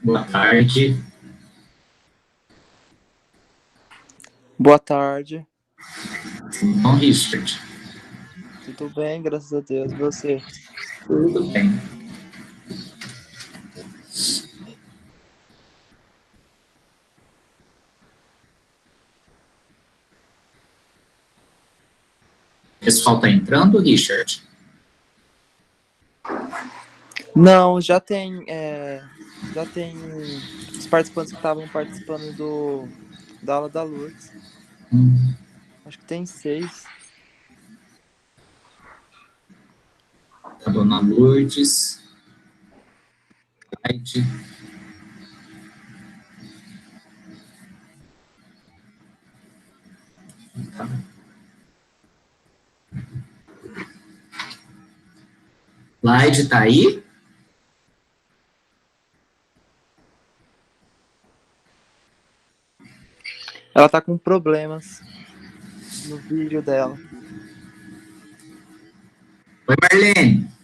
Boa tarde. Boa tarde. Tudo bom, Richard? Tudo bem, graças a Deus. E você? Tudo bem. O pessoal está entrando, Richard? Não, já tem os participantes que estavam participando da aula da Lourdes. Acho que tem 6. A dona Lourdes. Laide. Tá. Laide está aí? Ela tá com problemas no vídeo dela. Oi, Marlene.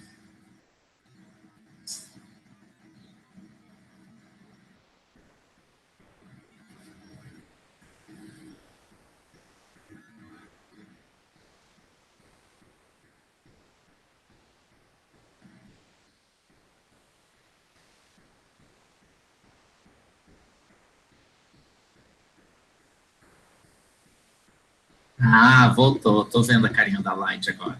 Ah, voltou. Estou vendo a carinha da Laide agora.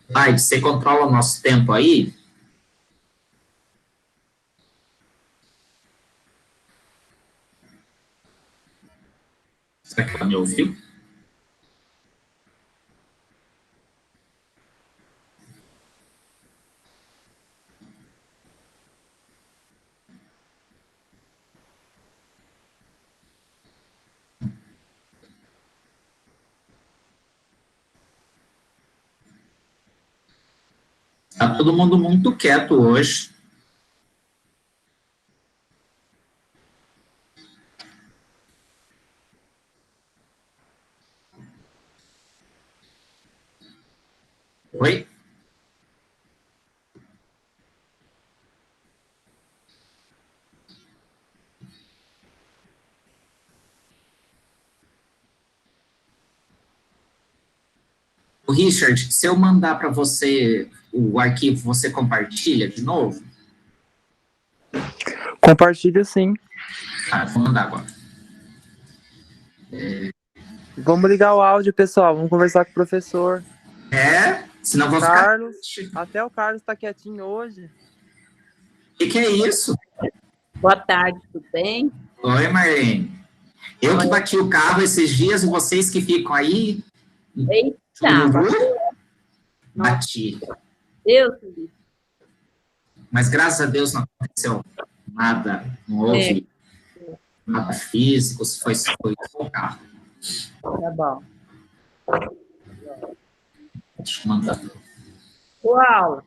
Laide, você controla o nosso tempo aí? Será que ela me ouviu? Está todo mundo muito quieto hoje. Oi? O Richard, se eu mandar para você o arquivo, você compartilha de novo? Compartilha sim. Ah, vou mandar agora. Vamos ligar o áudio, pessoal. Vamos conversar com o professor. Senão vou Carlos, ficar... até o Carlos tá quietinho hoje. O que é isso? Boa tarde, tudo bem? Oi, Marlene. Eu que bati o carro esses dias e vocês que ficam aí... Eita, Bati. Deus, Felipe. Mas graças a Deus não aconteceu nada, não houve nada físico, foi só o carro. Tá bom. Deixa eu mandar. Qual?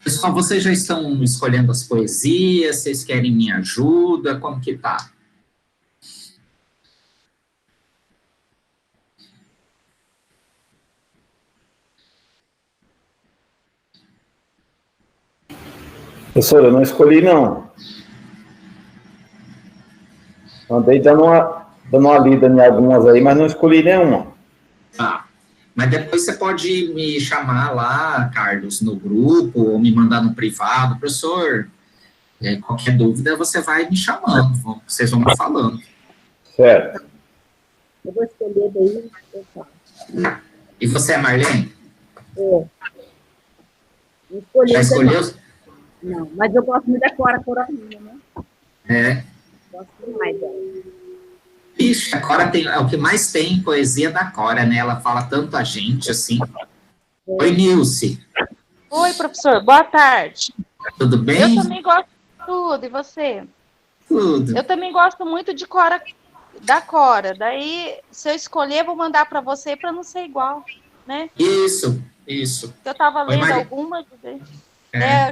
Pessoal, vocês já estão escolhendo as poesias? Vocês querem minha ajuda? Como que tá? Professor, eu não escolhi, não. Andei dando uma lida em algumas aí, mas não escolhi nenhuma. Tá. Mas depois você pode me chamar lá, Carlos, no grupo, ou me mandar no privado. Professor, qualquer dúvida você vai me chamando, vocês vão me falando. Certo. Eu vou escolher daí. E você, Marlene? Escolhi. Já escolheu? Não, mas eu gosto muito da Cora Coralina, né? É. Gosto demais dela. Ixi, a Cora é o que mais tem em poesia da Cora, né? Ela fala tanto a gente, assim. Oi, Nilce. Oi, professor. Boa tarde. Tudo bem? Eu também gosto de tudo. E você? Tudo. Eu também gosto muito de Cora, da Cora. Daí, se eu escolher, vou mandar para você para não ser igual, né? Isso. Eu estava lendo Maria. algumas.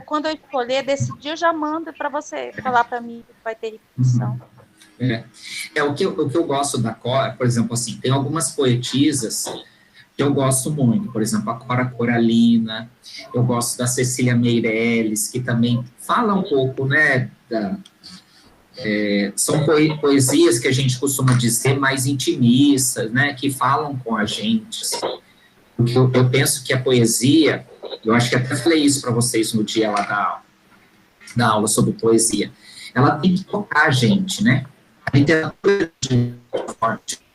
Quando eu escolher, decidir, eu já mando para você falar para mim que vai ter repetição. O que eu gosto da Cora, por exemplo, assim, tem algumas poetisas que eu gosto muito, por exemplo, a Cora Coralina, eu gosto da Cecília Meirelles, que também fala um pouco, né, são poesias que a gente costuma dizer mais intimistas, né, que falam com a gente, assim. Porque eu penso que a poesia, eu acho que até falei isso para vocês no dia lá da aula sobre poesia, ela tem que tocar a gente, né? A literatura,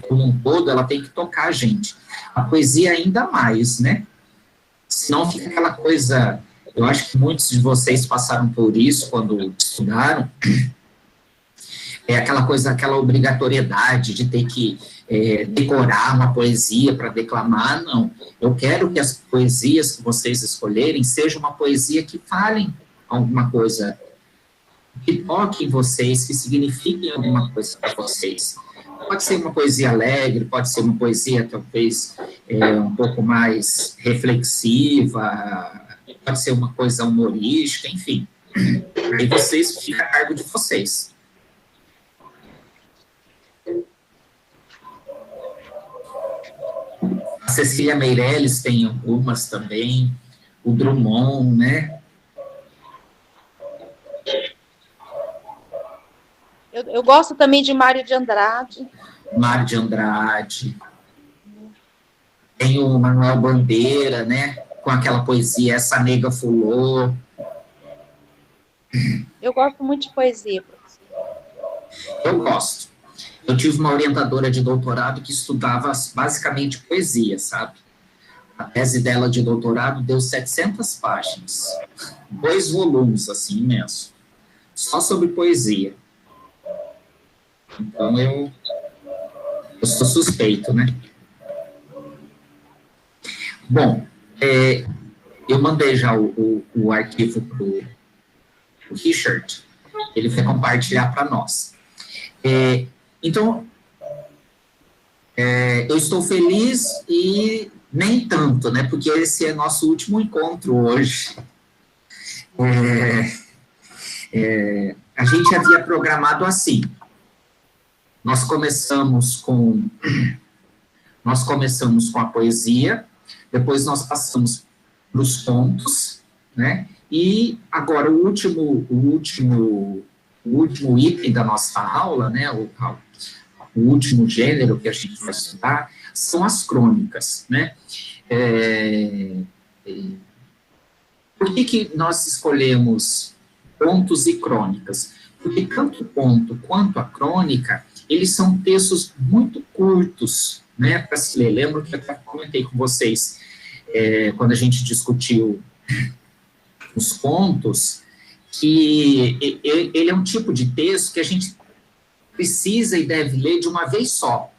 como um todo, ela tem que tocar a gente. A poesia ainda mais, né? Senão fica aquela coisa... Eu acho que muitos de vocês passaram por isso quando estudaram. É aquela coisa, aquela obrigatoriedade de ter que decorar uma poesia para declamar. Não. Eu quero que as poesias que vocês escolherem sejam uma poesia que falem alguma coisa, que toquem vocês, que signifiquem alguma coisa para vocês. Pode ser uma poesia alegre, pode ser uma poesia talvez um pouco mais reflexiva, pode ser uma coisa humorística, enfim. Aí vocês, fica a cargo de vocês. A Cecília Meirelles tem algumas também, o Drummond, né? Eu gosto também de Mário de Andrade. Mário de Andrade. Tem o Manuel Bandeira, né? Com aquela poesia Essa Nega Fulô. Eu gosto muito de poesia, professor. Eu gosto. Eu tive uma orientadora de doutorado que estudava basicamente poesia, sabe? A tese dela de doutorado deu 700 páginas. 2 volumes, assim, imenso. Só sobre poesia. Então, eu sou suspeito, né? Bom, eu mandei já o arquivo para o Richard, ele vai compartilhar para nós. Então, eu estou feliz e nem tanto, né? Porque esse é nosso último encontro hoje. A gente havia programado assim. Nós começamos com a poesia, depois nós passamos para os contos, né? E agora o último item da nossa aula, né? O último gênero que a gente vai estudar são as crônicas, né? Por que nós escolhemos contos e crônicas? Porque tanto o conto quanto a crônica, eles são textos muito curtos, né, para se ler. Lembro que eu até comentei com vocês, quando a gente discutiu os contos, que ele é um tipo de texto que a gente precisa e deve ler de uma vez só.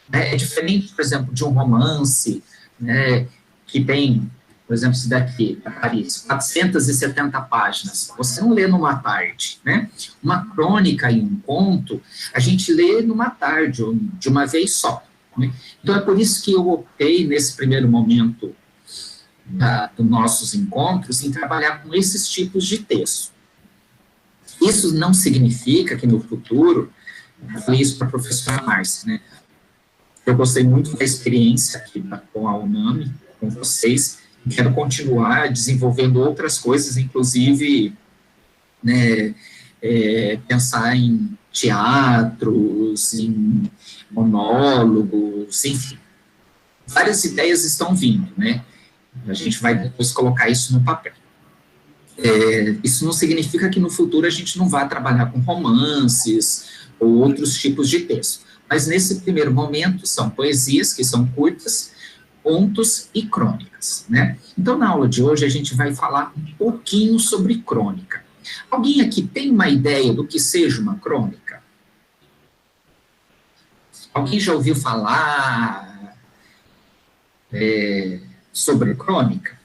Né? É diferente, por exemplo, de um romance, né, que tem, por exemplo, esse daqui, Paris, 470 páginas. Você não lê numa tarde, né? Uma crônica e um conto, a gente lê numa tarde, ou de uma vez só. Né? Então, é por isso que eu optei, nesse primeiro momento dos nossos encontros, em trabalhar com esses tipos de texto. Isso não significa que no futuro, eu falei isso para a professora Márcia, né? Eu gostei muito da experiência aqui com a UNAMI, com vocês, quero continuar desenvolvendo outras coisas, inclusive, né, pensar em teatros, em monólogos, enfim. Várias ideias estão vindo, né? A gente vai depois colocar isso no papel. Isso não significa que no futuro a gente não vá trabalhar com romances ou outros tipos de texto. Mas nesse primeiro momento são poesias que são curtas, contos e crônicas, né? Então, na aula de hoje, a gente vai falar um pouquinho sobre crônica. Alguém aqui tem uma ideia do que seja uma crônica? Alguém já ouviu falar sobre crônica?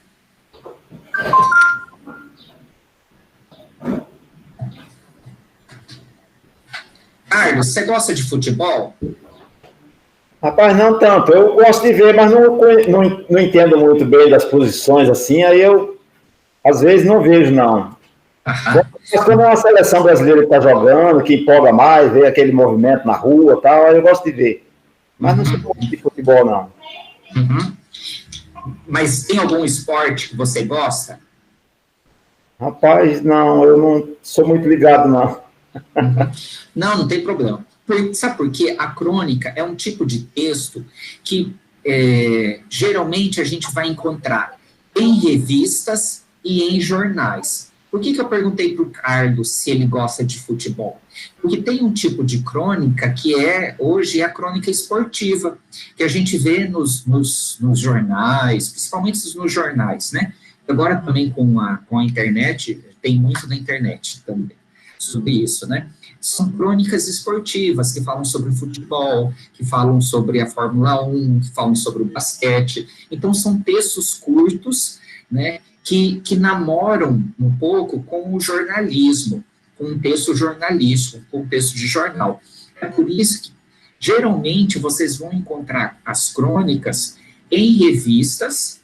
Carlos, você gosta de futebol? Rapaz, não tanto. Eu gosto de ver, mas não entendo muito bem das posições assim, aí eu, às vezes, não vejo, não. Mas quando é uma seleção brasileira que está jogando, que empolga mais, vê aquele movimento na rua e tal, aí eu gosto de ver. Mas não sou muito de futebol, não. Mas tem algum esporte que você gosta? Rapaz, não, eu não sou muito ligado, não. Não tem problema. Sabe por quê? A crônica é um tipo de texto que geralmente a gente vai encontrar em revistas e em jornais. Por que eu perguntei para o Carlos se ele gosta de futebol? Porque tem um tipo de crônica que hoje é a crônica esportiva, que a gente vê nos jornais, principalmente nos jornais, né? Agora também com a internet, tem muito na internet também sobre isso, né? São crônicas esportivas que falam sobre futebol, que falam sobre a Fórmula 1, que falam sobre o basquete. Então, são textos curtos, né, que namoram um pouco com o jornalismo, com um texto jornalístico, com um texto de jornal. É por isso que, geralmente, vocês vão encontrar as crônicas em revistas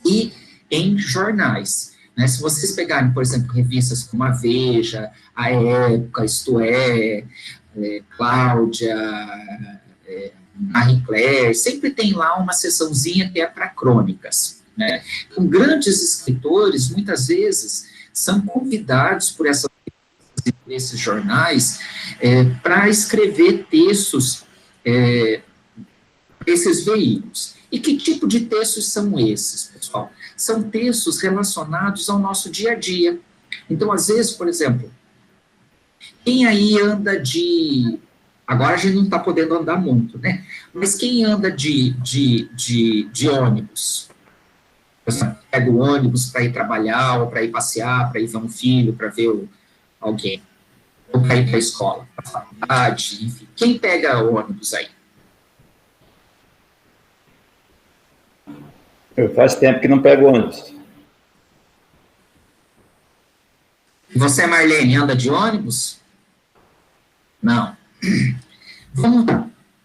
e em jornais. Né? Se vocês pegarem, por exemplo, revistas como a Veja, a Época, Isto É, Cláudia, Marie Claire, sempre tem lá uma seçãozinha que é para crônicas. Né? Então, grandes escritores, muitas vezes, são convidados por esses jornais para escrever textos esses veículos. E que tipo de textos são esses, pessoal? São textos relacionados ao nosso dia a dia. Então, às vezes, por exemplo, quem aí anda de... Agora a gente não está podendo andar muito, né? Mas quem anda de ônibus? Pega o ônibus para ir trabalhar, ou para ir passear, para ir ver um filho, para ver alguém. Ou para ir para a escola, para a faculdade, enfim. Quem pega ônibus aí? Faz tempo que não pego ônibus. E você, Marlene, anda de ônibus? Não.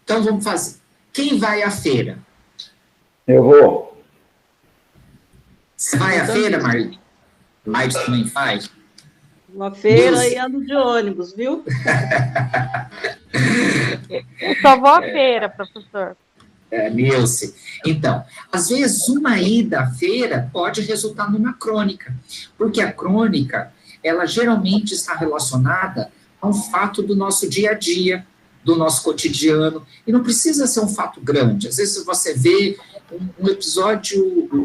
Então vamos fazer. Quem vai à feira? Eu vou. Você vai à feira, Marlene? Mas também vai? Uma feira e ando de ônibus, viu? Eu só vou à feira, professor. Nilce. Então, às vezes uma ida à feira pode resultar numa crônica, porque a crônica, ela geralmente está relacionada a um fato do nosso dia a dia, do nosso cotidiano, e não precisa ser um fato grande. Às vezes você vê um episódio,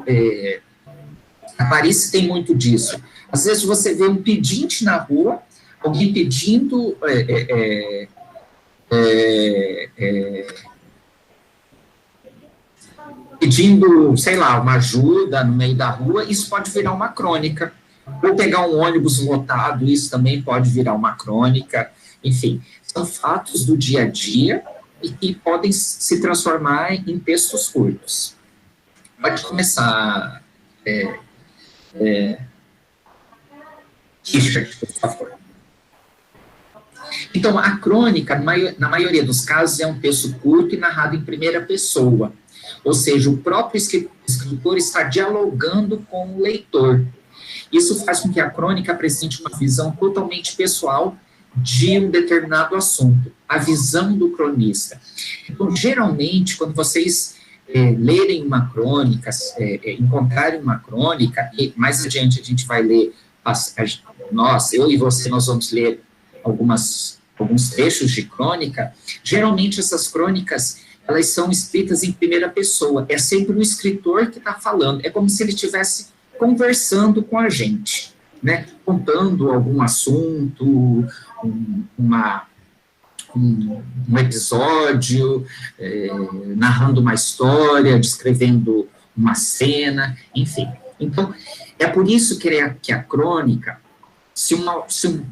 a Clarice tem muito disso, às vezes você vê um pedinte na rua, alguém pedindo sei lá, uma ajuda no meio da rua, isso pode virar uma crônica. Ou pegar um ônibus lotado, isso também pode virar uma crônica. Enfim, são fatos do dia a dia e que podem se transformar em textos curtos. Pode começar, Richard, por favor. Então, a crônica, na maioria dos casos, é um texto curto e narrado em primeira pessoa. Ou seja, o próprio escritor está dialogando com o leitor. Isso faz com que a crônica apresente uma visão totalmente pessoal de um determinado assunto, a visão do cronista. Então, geralmente, quando vocês lerem uma crônica, encontrarem uma crônica, e mais adiante a gente vai ler, eu e você, nós vamos ler alguns trechos de crônica, geralmente essas crônicas elas são escritas em primeira pessoa, é sempre o escritor que está falando, é como se ele estivesse conversando com a gente, né, contando algum assunto, um episódio, narrando uma história, descrevendo uma cena, enfim. Então, é por isso que a crônica,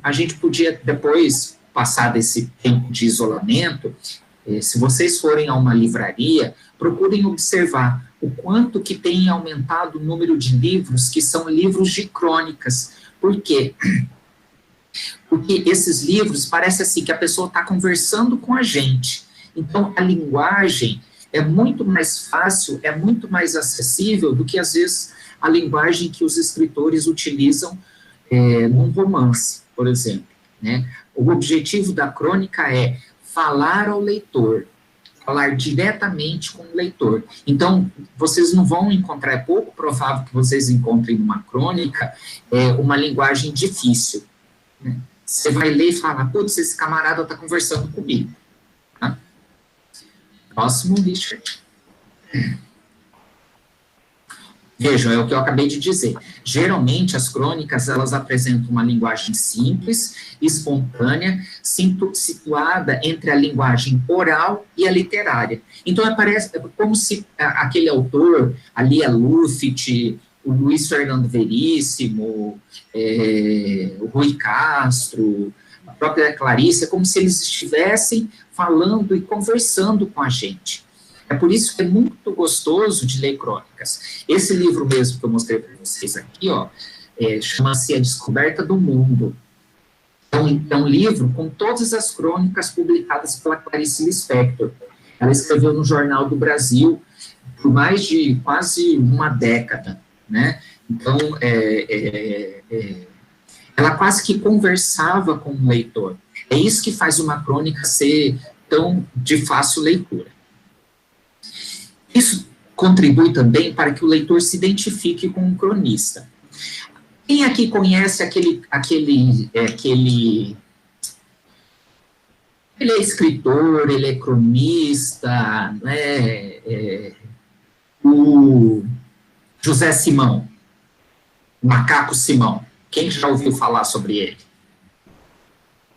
a gente podia depois passar desse tempo de isolamento, se vocês forem a uma livraria, procurem observar o quanto que tem aumentado o número de livros que são livros de crônicas. Por quê? Porque esses livros, parece assim, que a pessoa está conversando com a gente. Então, a linguagem é muito mais fácil, é muito mais acessível do que, às vezes, a linguagem que os escritores utilizam num romance, por exemplo, né? O objetivo da crônica é falar ao leitor, falar diretamente com o leitor. Então, vocês não vão encontrar, é pouco provável que vocês encontrem numa crônica uma linguagem difícil, né? Você vai ler e falar, putz, esse camarada está conversando comigo. Tá? Próximo, Richard. Vejam, é o que eu acabei de dizer. Geralmente, as crônicas, elas apresentam uma linguagem simples, espontânea, situada entre a linguagem oral e a literária. Então, parece como se aquele autor, a Lia Luft, o Luiz Fernando Veríssimo, o Rui Castro, a própria Clarice, é como se eles estivessem falando e conversando com a gente. É por isso que é muito gostoso de ler crônicas. Esse livro mesmo que eu mostrei para vocês aqui, ó, chama-se A Descoberta do Mundo. É um livro com todas as crônicas publicadas pela Clarice Lispector. Ela escreveu no Jornal do Brasil por mais de quase uma década, né? Então, ela quase que conversava com o leitor. É isso que faz uma crônica ser tão de fácil leitura. Isso contribui também para que o leitor se identifique com o cronista. Quem aqui conhece ele é escritor, ele é cronista, né? O José Simão, o Macaco Simão. Quem já ouviu falar sobre ele?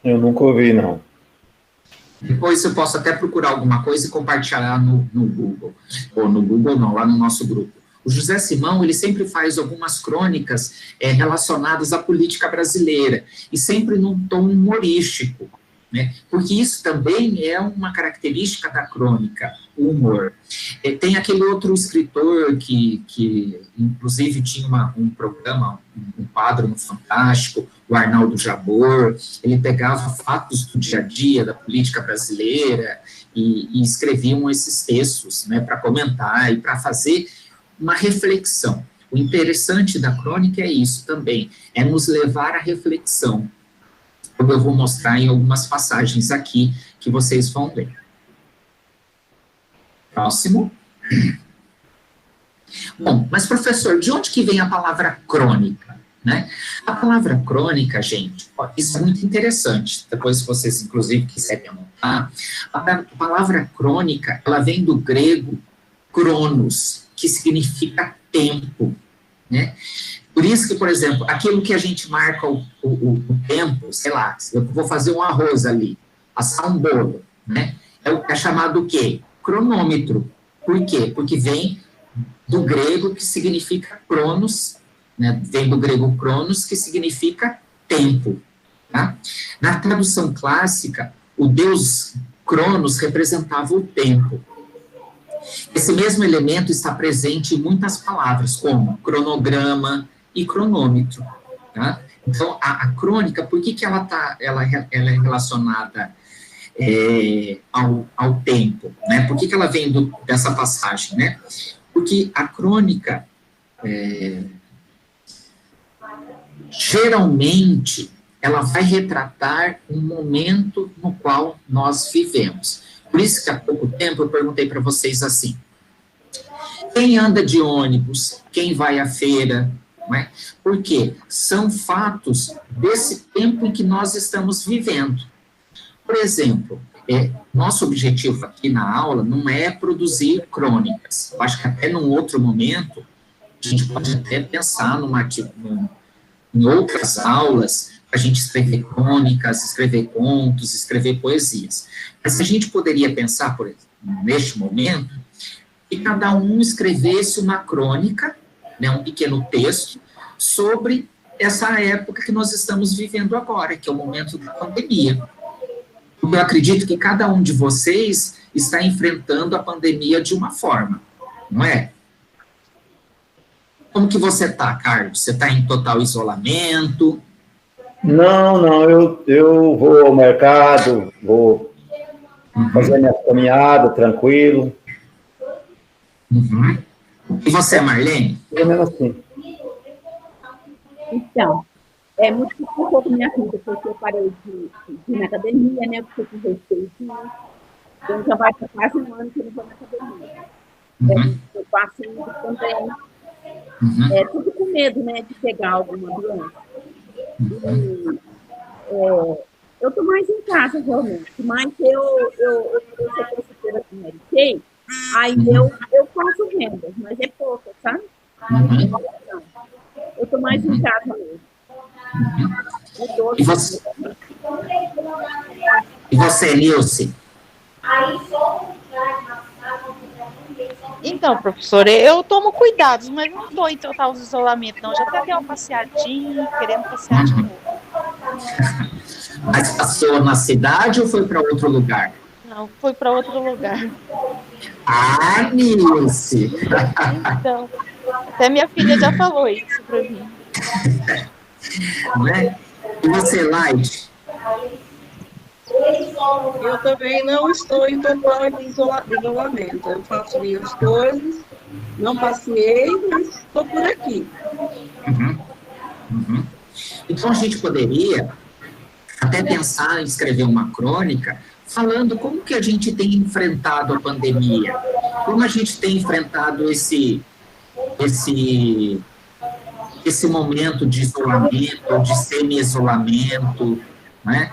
Eu nunca ouvi, não. Depois eu posso até procurar alguma coisa e compartilhar no Google. Ou no Google não, lá no nosso grupo. O José Simão, ele sempre faz algumas crônicas relacionadas à política brasileira, e sempre num tom humorístico, né? Porque isso também é uma característica da crônica, o humor. Tem aquele outro escritor que inclusive tinha um programa, um quadro no Fantástico, o Arnaldo Jabor. Ele pegava fatos do dia a dia da política brasileira e escreviam esses textos, né, para comentar e para fazer uma reflexão. O interessante da crônica é isso também, é nos levar à reflexão, como eu vou mostrar em algumas passagens aqui, que vocês vão ler. Próximo. Bom, mas professor, de onde que vem a palavra crônica, né? A palavra crônica, gente, isso é muito interessante, depois se vocês, inclusive, quiserem anotar, a palavra crônica, ela vem do grego cronos, que significa tempo, né? Por isso que, por exemplo, aquilo que a gente marca o tempo, sei lá, eu vou fazer um arroz ali, assar um bolo, né? É chamado o quê? Cronômetro. Por quê? Porque vem do grego, que significa cronos, né? Vem do grego cronos, que significa tempo, tá? Na tradução clássica, o deus Cronos representava o tempo. Esse mesmo elemento está presente em muitas palavras, como cronograma e cronômetro, tá? Então, a crônica, por que ela é relacionada ao tempo, né? Por que ela vem dessa passagem, né? Porque a crônica, geralmente, ela vai retratar um momento no qual nós vivemos. Por isso que há pouco tempo eu perguntei para vocês assim, quem anda de ônibus, quem vai à feira, não é? Porque são fatos desse tempo em que nós estamos vivendo. Por exemplo, nosso objetivo aqui na aula não é produzir crônicas. Eu acho que até num outro momento, a gente pode até pensar em outras aulas, a gente escrever crônicas, escrever contos, escrever poesias. Mas a gente poderia pensar, por exemplo, neste momento, que cada um escrevesse uma crônica, né, um pequeno texto, sobre essa época que nós estamos vivendo agora, que é o momento da pandemia. Eu acredito que cada um de vocês está enfrentando a pandemia de uma forma, não é? Como que você está, Carlos? Você está em total isolamento? Não, eu vou ao mercado, vou fazer minha caminhada, tranquilo. Uhum. E você, Marlene? Pelo menos assim. Então, é muito difícil um pouco minha vida, porque eu parei de ir na academia, né? Porque eu com respeito. Então, já vai para quase um ano que eu não vou na academia. Uhum. Eu passo indo também, Uhum. tudo com medo, né? De pegar alguma doença. Uhum. E, eu estou mais em casa, realmente. Mas eu sou consultora de Mary Kay, aí eu faço vendas, mas é pouco, sabe? Uhum. Eu estou mais em casa mesmo. E você, Nilce? Então, professora, eu tomo cuidados, mas não estou em total isolamento, não. Já até dei uma passeadinha, querendo passear de novo. Mas passou na cidade ou foi para outro lugar? Não, foi para outro lugar. Ah, Nilce! Então, até minha filha já falou isso para mim. Não é? E você, Light? Eu também não estou em total isolamento. Eu faço minhas coisas, não passei, mas estou por aqui. Uhum. Uhum. Então, a gente poderia até pensar em escrever uma crônica falando como que a gente tem enfrentado a pandemia, como a gente tem enfrentado esse momento de isolamento, de semi-isolamento, né?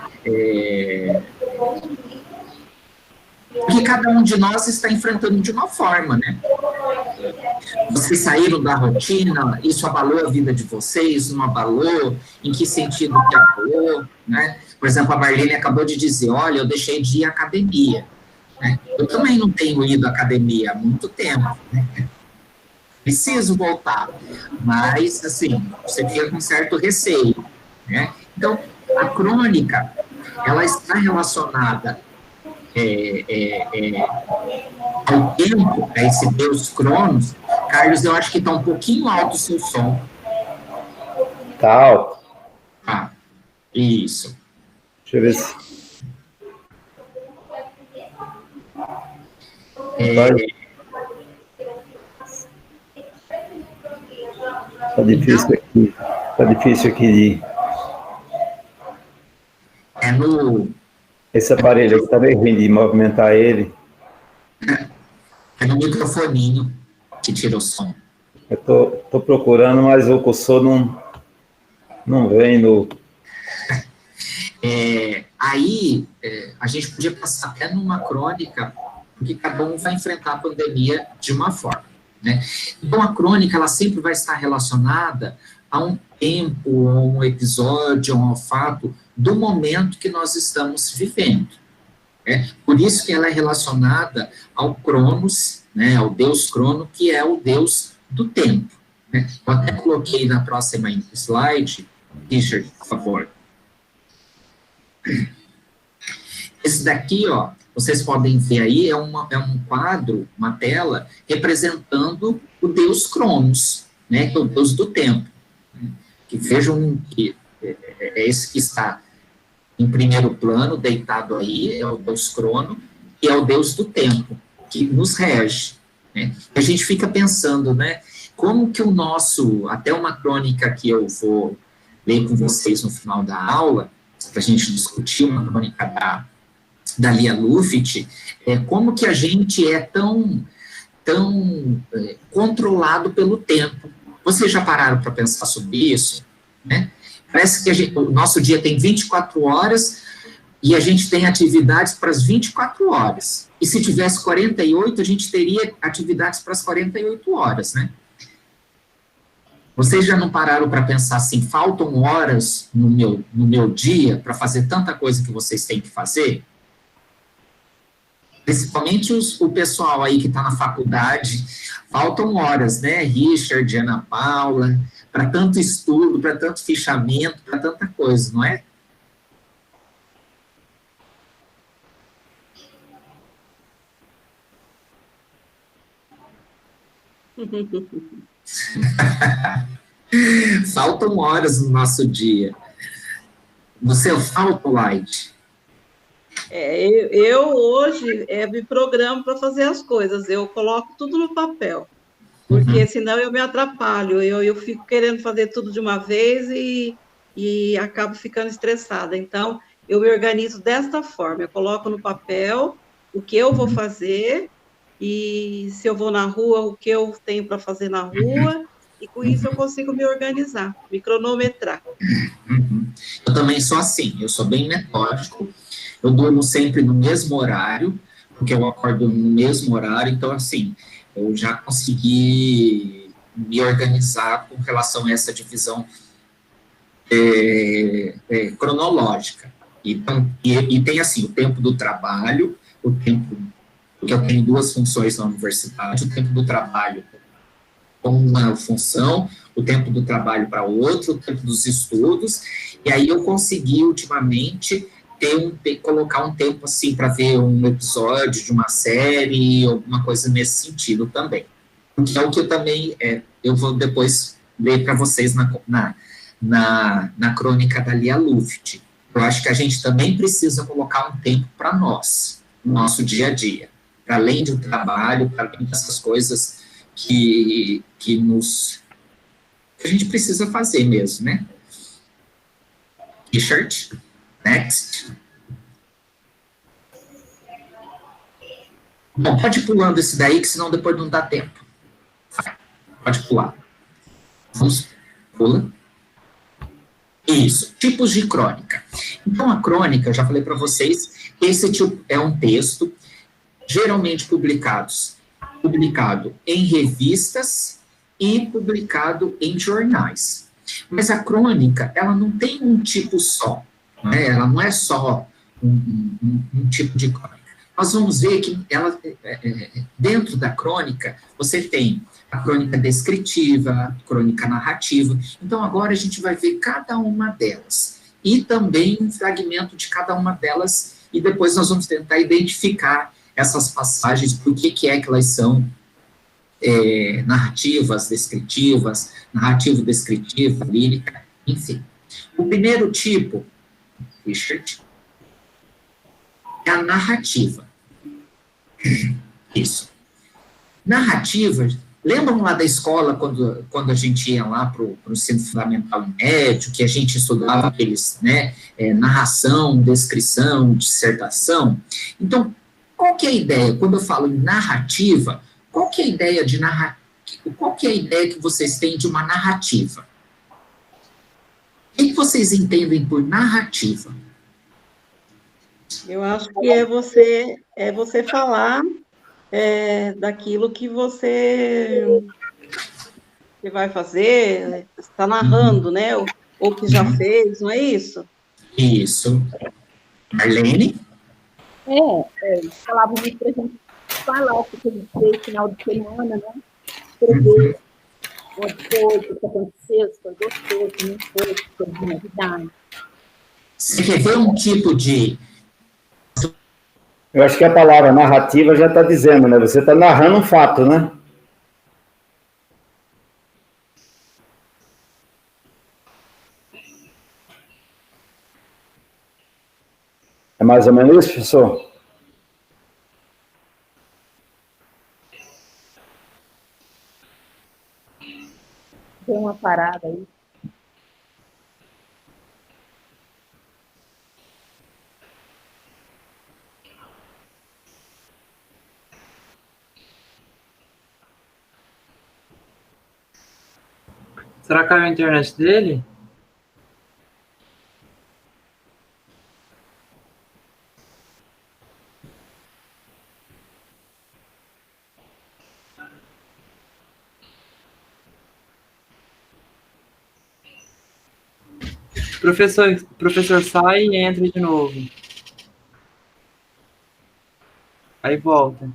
Porque cada um de nós está enfrentando de uma forma, né? Vocês saíram da rotina, isso abalou a vida de vocês, não abalou? Em que sentido que abalou, né? Por exemplo, a Marlene acabou de dizer, olha, eu deixei de ir à academia, né? Eu também não tenho ido à academia há muito tempo, né? Preciso voltar, mas, assim, você fica com certo receio, né? Então, a crônica, ela está relacionada ao tempo, a esse Deus Cronos. Carlos, eu acho que está um pouquinho alto o seu som. Tá alto. Ah, isso. Deixa eu ver se... Tá difícil aqui. Tá difícil aqui de... Esse aparelho aqui tá meio ruim de movimentar ele. É no microfoninho que tira o som. Eu tô procurando, mas o cursor não vem no... Aí, a gente podia passar até numa crônica, porque cada um vai enfrentar a pandemia de uma forma, né? Então, a crônica, ela sempre vai estar relacionada a um tempo, a um episódio, a um fato do momento que nós estamos vivendo. Por isso que ela é relacionada ao Cronos, né, ao Deus Crono, que é o Deus do tempo. Né? Eu até coloquei na próxima slide, Richard, por favor. Esse daqui, ó, vocês podem ver aí, é um quadro, uma tela, representando o Deus Cronos, né, que é o Deus do tempo. Que vejam que é esse que está em primeiro plano, deitado aí, é o Deus Crono, que é o Deus do tempo, que nos rege. Né? A gente fica pensando, né, como que o nosso, até uma crônica que eu vou ler com vocês no final da aula, para a gente discutir uma crônica da Lia Luft, como que a gente é tão controlado pelo tempo. Vocês já pararam para pensar sobre isso? Né? Parece que o nosso dia tem 24 horas e a gente tem atividades para as 24 horas. E se tivesse 48, a gente teria atividades para as 48 horas, né? Vocês já não pararam para pensar assim, faltam horas no meu dia para fazer tanta coisa que vocês têm que fazer? Principalmente o pessoal aí que está na faculdade, faltam horas, né? Richard, Ana Paula, para tanto estudo, para tanto fichamento, para tanta coisa, não é? Faltam horas no nosso dia. No seu falta, Light? Eu hoje me programo para fazer as coisas, eu coloco tudo no papel, porque senão eu me atrapalho, eu fico querendo fazer tudo de uma vez e acabo ficando estressada. Então, eu me organizo desta forma, eu coloco no papel o que eu vou fazer, e se eu vou na rua, o que eu tenho para fazer na rua, e com isso eu consigo me organizar, me cronometrar. Eu também sou assim, eu sou bem metódico, eu durmo sempre no mesmo horário, porque eu acordo no mesmo horário, então, assim, eu já consegui me organizar com relação a essa divisão cronológica. Então, e tem, assim, o tempo do trabalho, o tempo, porque eu tenho 2 funções na universidade, o tempo do trabalho com uma função, o tempo do trabalho para outro, o tempo dos estudos, e aí eu consegui, ultimamente, colocar um tempo, assim, para ver um episódio de uma série, alguma coisa nesse sentido também. Porque é o que eu também, eu vou depois ler para vocês na crônica da Lia Luft. Eu acho que a gente também precisa colocar um tempo para nós, no nosso dia a dia, para além do trabalho, para além dessas coisas que a gente precisa fazer mesmo, né? Richard, next. Bom, pode ir pulando esse daí, que senão depois não dá tempo. Pode pular. Vamos, pula. Isso, tipos de crônica. Então, a crônica, eu já falei para vocês, esse tipo é um texto, geralmente publicado em revistas e publicado em jornais. Mas a crônica, ela não tem um tipo só, né? Ela não é só um tipo de crônica. Nós vamos ver que ela, dentro da crônica, você tem a crônica descritiva, a crônica narrativa. Então, agora a gente vai ver cada uma delas. E também um fragmento de cada uma delas, e depois nós vamos tentar identificar essas passagens, por que é que elas são narrativas, descritivas, narrativo-descritiva, lírica, enfim. O primeiro tipo, Richard, é a narrativa. Isso. Narrativa, lembram lá da escola, quando a gente ia lá para o ensino fundamental e médio, que a gente estudava aqueles, né, narração, descrição, dissertação? Então, qual que é a ideia? Quando eu falo em narrativa, qual que é a ideia de qual que é a ideia que vocês têm de uma narrativa? O que vocês entendem por narrativa? Eu acho que é você falar daquilo que você vai fazer, está narrando, né? Ou que já fez, não é isso? Isso. Marlene? Falavam muito para a gente falar o que a gente fez no final de semana, né? Escrever onde foi, o que aconteceu, se foi gostoso, se não foi, se foi de novidade. Você quer ver um tipo de... Eu acho que a palavra narrativa já está dizendo, né? Você está narrando um fato, né? É mais ou menos isso, professor? Tem uma parada aí. Será que caiu a internet dele? Professor, sai e entra de novo. Aí volta.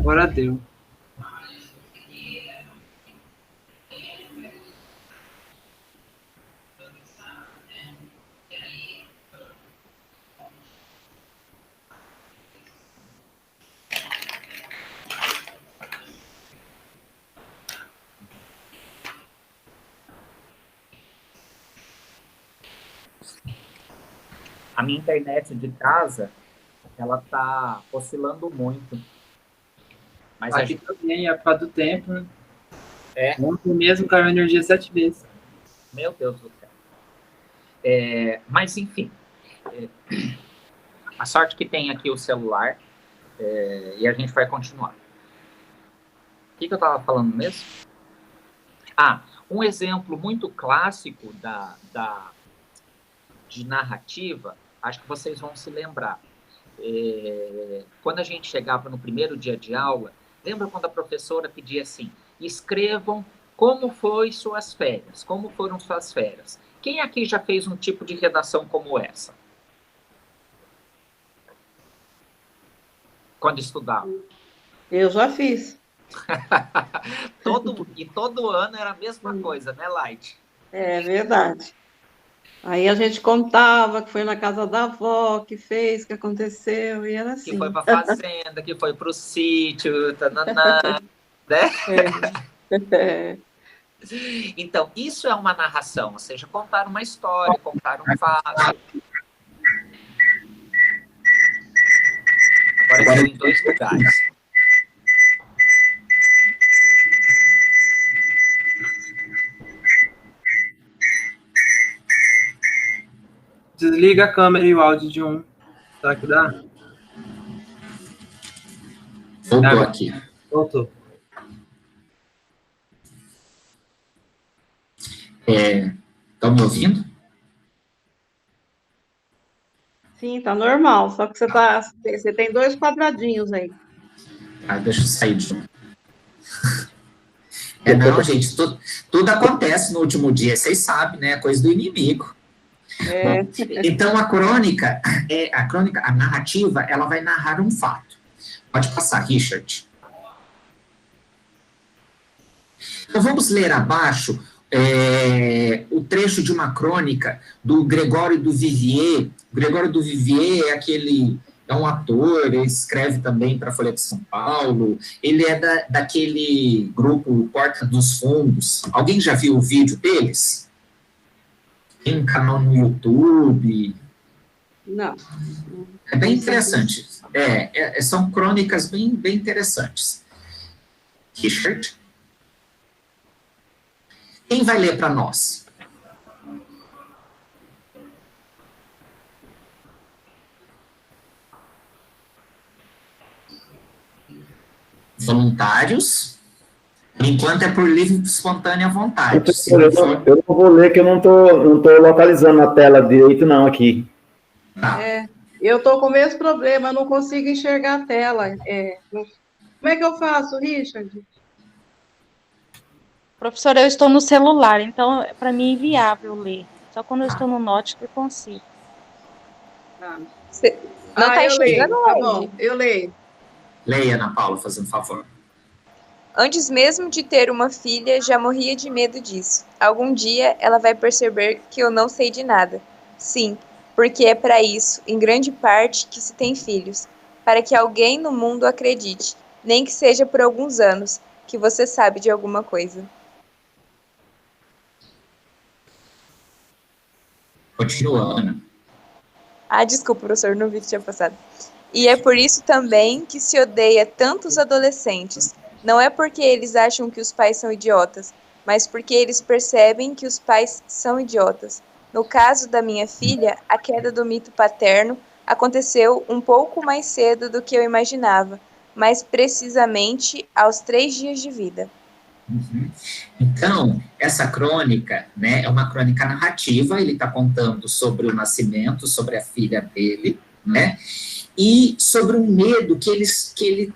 Agora deu. A minha internet de casa, ela tá oscilando muito. Mas Aqui também, é por causa do tempo, né? Ontem mesmo caiu a energia 7 vezes. Meu Deus do céu. Mas, enfim. A sorte que tem aqui o celular. E a gente vai continuar. O que eu estava falando mesmo? Um exemplo muito clássico de narrativa, acho que vocês vão se lembrar. Quando a gente chegava no primeiro dia de aula, lembra quando a professora pedia assim, escrevam como foi suas férias, como foram suas férias. Quem aqui já fez um tipo de redação como essa? Quando estudava? Eu já fiz. todo ano era a mesma coisa, né, Light? É verdade. Aí a gente contava que foi na casa da avó, que fez, que aconteceu, e era assim. Que foi para a fazenda, que foi para o sítio, tananã, né? Então, isso é uma narração, ou seja, contar uma história, contar um fato. Agora estou em 2 lugares. Desliga a câmera e o áudio de um. Será que dá? Voltou aqui. Voltou. Estão me ouvindo? Sim, tá normal, só que você tem 2 quadradinhos aí. Deixa eu sair de novo. Não, gente, tudo acontece no último dia, vocês sabem, né? É coisa do inimigo. Bom, então, a crônica, a narrativa, ela vai narrar um fato. Pode passar, Richard. Então, vamos ler abaixo o trecho de uma crônica do Gregório do Vivier. O Gregório do Vivier é um ator, ele escreve também para a Folha de São Paulo, ele é daquele grupo Porta dos Fundos. Alguém já viu o vídeo deles? Tem um canal no YouTube. Não. É bem interessante. São crônicas bem interessantes. Richard? Quem vai ler para nós? Voluntários? Enquanto é por livre e espontânea vontade. Eu não vou ler, que eu não tô localizando na tela direito, não, aqui. Eu estou com o mesmo problema, eu não consigo enxergar a tela. Como é que eu faço, Richard? Professora, eu estou no celular, então para mim é inviável ler. Só quando eu estou no Note que eu consigo. Não está enxergando? Tá bom, eu leio. Leia, Ana Paula, fazendo favor. Antes mesmo de ter uma filha, já morria de medo disso. Algum dia ela vai perceber que eu não sei de nada. Sim, porque é para isso, em grande parte, que se tem filhos. Para que alguém no mundo acredite, nem que seja por alguns anos, que você sabe de alguma coisa. Continua, Ana. Desculpa, professor, não vi que tinha passado. E é por isso também que se odeia tantos adolescentes. Não é porque eles acham que os pais são idiotas, mas porque eles percebem que os pais são idiotas. No caso da minha filha, a queda do mito paterno aconteceu um pouco mais cedo do que eu imaginava, mais precisamente aos 3 dias de vida. Uhum. Então, essa crônica, né, é uma crônica narrativa, ele está contando sobre o nascimento, sobre a filha dele, né, e sobre um medo que ele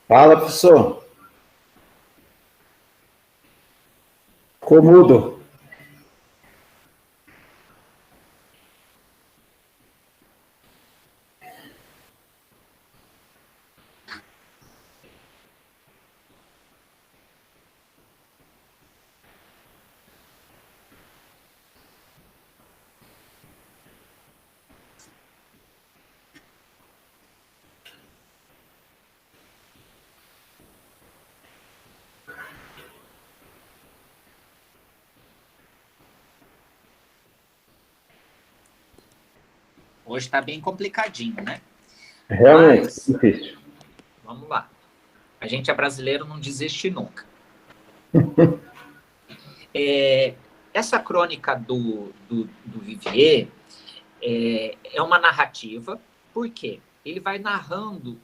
Fala, professor. Ficou mudo. Hoje está bem complicadinho, né? Realmente, Mas, difícil. vamos lá. A gente é brasileiro, não desiste nunca. Essa crônica do Vivier é uma narrativa. Por quê? Ele vai narrando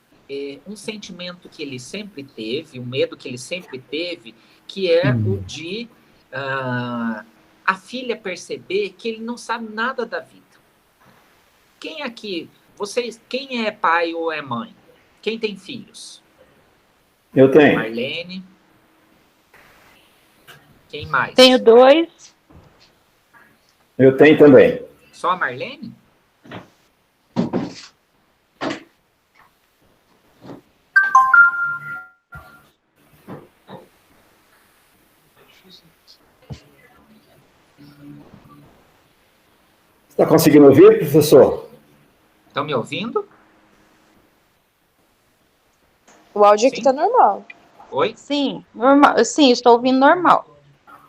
um sentimento que ele sempre teve, um medo que ele sempre teve, que é o de a filha perceber que ele não sabe nada da vida. Quem aqui, vocês, quem é pai ou é mãe? Quem tem filhos? Eu tenho. Marlene. Quem mais? Tenho 2. Eu tenho também. Só a Marlene? Está conseguindo ouvir, professor? Estão me ouvindo? O áudio aqui Sim. tá normal. Oi? Sim, normal. Sim, estou ouvindo normal.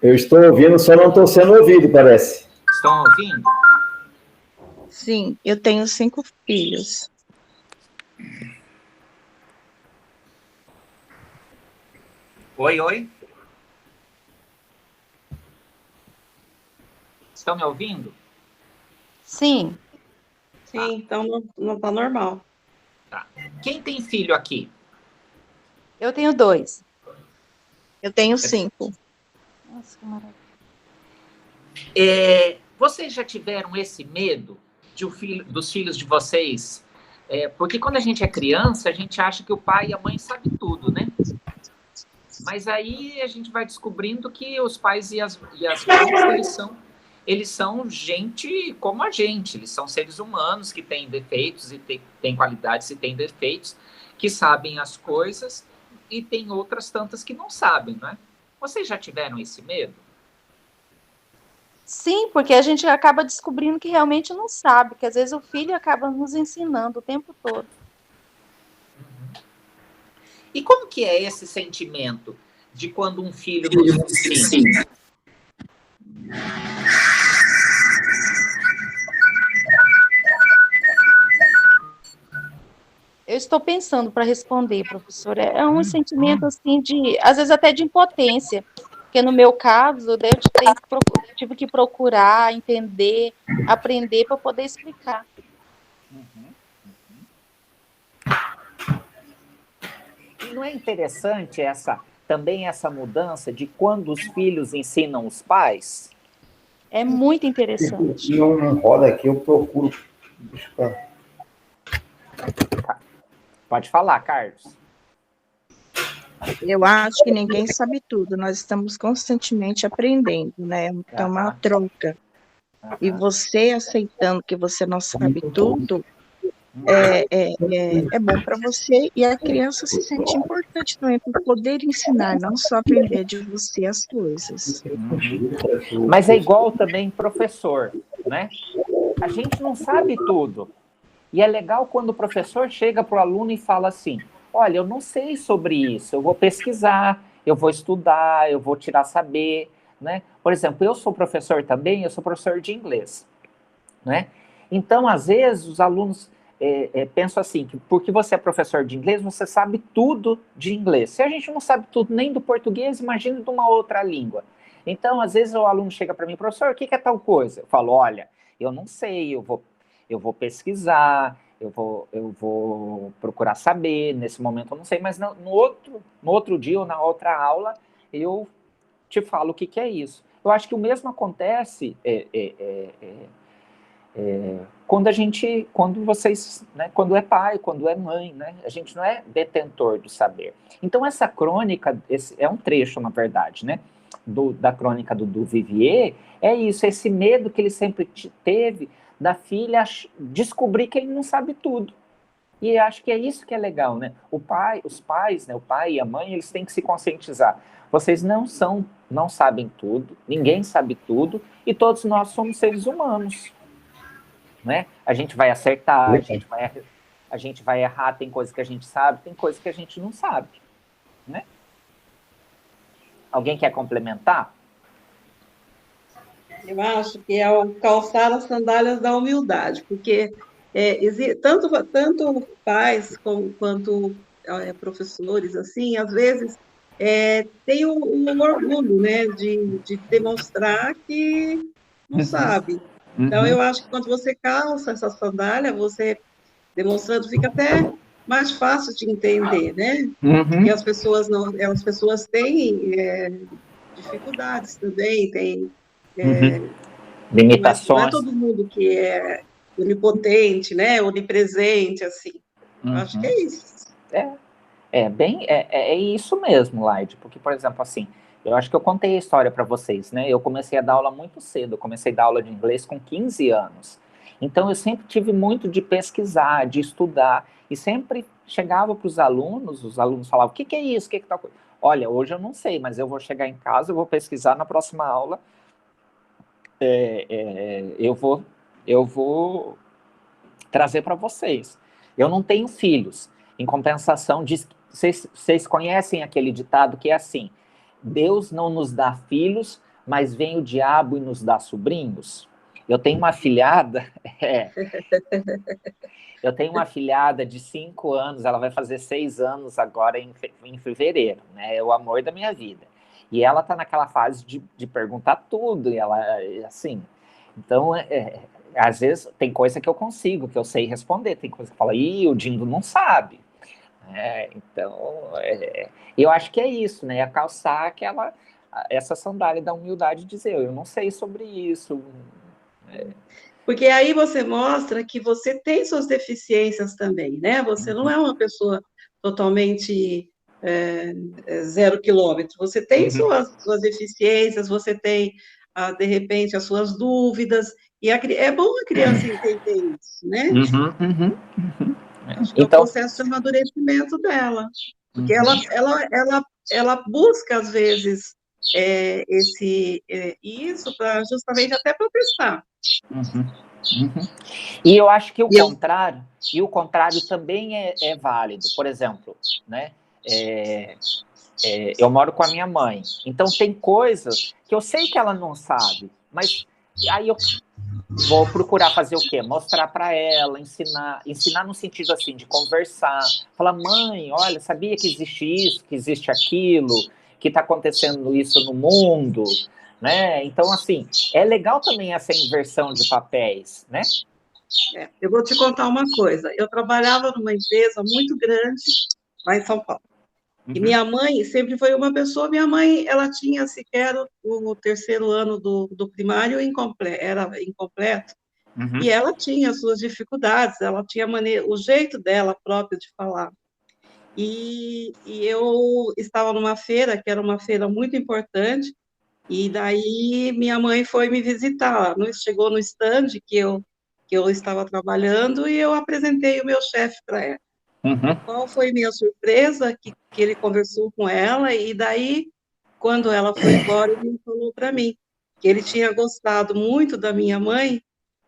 Eu estou ouvindo, só não estou sendo ouvido, parece. Estão ouvindo? Sim, eu tenho 5 filhos. Oi, oi? Estão me ouvindo? Sim, Sim, então não está normal. Tá. Quem tem filho aqui? eu tenho 2. Eu tenho 5. Nossa, que maravilha. Vocês já tiveram esse medo dos filhos de vocês? Porque quando a gente é criança, a gente acha que o pai e a mãe sabem tudo, né? Mas aí a gente vai descobrindo que os pais e as mães, eles são gente como a gente. Eles são seres humanos que têm defeitos e têm qualidades e têm defeitos, que sabem as coisas e tem outras tantas que não sabem, não é? Vocês já tiveram esse medo? Sim, porque a gente acaba descobrindo que realmente não sabe, que às vezes o filho acaba nos ensinando o tempo todo. E como que é esse sentimento de quando um filho nos ensina? Eu estou pensando para responder, professora. É um sentimento assim de, às vezes até de impotência, porque no meu caso, eu tive que procurar, entender, aprender para poder explicar. E não é interessante também essa mudança de quando os filhos ensinam os pais? É muito interessante. Se não roda aqui, eu procuro buscar. Pode falar, Carlos. Eu acho que ninguém sabe tudo, nós estamos constantemente aprendendo, né? Então, é uma troca. E você aceitando que você não sabe tudo, é bom para você, e a criança se sente importante também para poder ensinar, não só aprender de você as coisas. Mas é igual também professor, né? A gente não sabe tudo. E é legal quando o professor chega para o aluno e fala assim, olha, eu não sei sobre isso, eu vou pesquisar, eu vou estudar, eu vou tirar saber, né? Por exemplo, eu sou professor também, eu sou professor de inglês, né? Então, às vezes, os alunos pensam assim, que porque você é professor de inglês, você sabe tudo de inglês. Se a gente não sabe tudo nem do português, imagina de uma outra língua. Então, às vezes, o aluno chega para mim, professor, o que é tal coisa? Eu falo, olha, eu não sei, eu vou pesquisar, eu vou procurar saber, nesse momento eu não sei, mas no outro dia ou na outra aula, eu te falo o que é isso. Eu acho que o mesmo acontece quando vocês, né, quando é pai, quando é mãe, né, a gente não é detentor do saber. Então essa crônica, é um trecho, na verdade, né, da crônica do Vivier, é isso, esse medo que ele sempre teve da filha descobrir que ele não sabe tudo. E acho que é isso que é legal, né? Os pais, né, o pai e a mãe, eles têm que se conscientizar. Vocês não sabem tudo, ninguém sabe tudo, e todos nós somos seres humanos, né? A gente vai acertar, a gente vai errar, tem coisas que a gente sabe, tem coisas que a gente não sabe, né? Alguém quer complementar? Eu acho que é o calçar as sandálias da humildade, porque tanto pais quanto professores, assim, às vezes tem um orgulho, né, de demonstrar que não sabe. Então, eu acho que quando você calça essa sandália, você demonstrando, fica até mais fácil de entender, né? Porque as pessoas têm dificuldades também, têm limitações. Não é todo mundo que é onipotente, né? Onipresente, assim. Acho que é isso. É isso mesmo, Laide, porque, por exemplo, assim, eu acho que eu contei a história para vocês, né? Eu comecei a dar aula muito cedo, eu comecei a dar aula de inglês com 15 anos. Então, eu sempre tive muito de pesquisar, de estudar, e sempre chegava para os alunos falavam, o que é isso, o que tal coisa? Olha, hoje eu não sei, mas eu vou chegar em casa, eu vou pesquisar na próxima aula, eu vou trazer para vocês. Eu não tenho filhos. Em compensação, vocês conhecem aquele ditado que é assim: Deus não nos dá filhos, mas vem o diabo e nos dá sobrinhos. Eu tenho uma afilhada, eu tenho uma afilhada de 5 anos, ela vai fazer 6 anos agora em fevereiro, né? É o amor da minha vida. E ela tá naquela fase de perguntar tudo, e ela, assim, então, às vezes, tem coisa que eu consigo, que eu sei responder, tem coisa que fala, o Dindo não sabe. Então, eu acho que é isso, né? É calçar essa sandália da humildade e dizer, eu não sei sobre isso. Porque aí você mostra que você tem suas deficiências também, né? Você não é uma pessoa totalmente 0 quilômetro. Você tem suas deficiências, você tem, de repente, as suas dúvidas, e é bom a criança entender isso, né? Acho que então, é o processo de amadurecimento dela, porque ela busca, às vezes, isso justamente até para testar. E eu acho que o contrário também é válido. Por exemplo, né? Eu moro com a minha mãe, então tem coisas que eu sei que ela não sabe, mas aí eu vou procurar fazer o quê? Mostrar para ela, ensinar no sentido assim, de conversar, falar, mãe, olha, sabia que existe isso, que existe aquilo, que está acontecendo isso no mundo, né? Então, assim, é legal também essa inversão de papéis, né? Eu vou te contar uma coisa, eu trabalhava numa empresa muito grande lá em São Paulo, e minha mãe sempre foi uma pessoa, minha mãe, ela tinha sequer o 3º ano do primário era incompleto, e ela tinha suas dificuldades, ela tinha o jeito dela própria de falar. E eu estava numa feira, que era uma feira muito importante, e daí minha mãe foi me visitar, chegou no stand que eu estava trabalhando, e eu apresentei o meu chefe para ela. Qual foi minha surpresa? Que ele conversou com ela, e daí, quando ela foi embora, ele falou para mim que ele tinha gostado muito da minha mãe,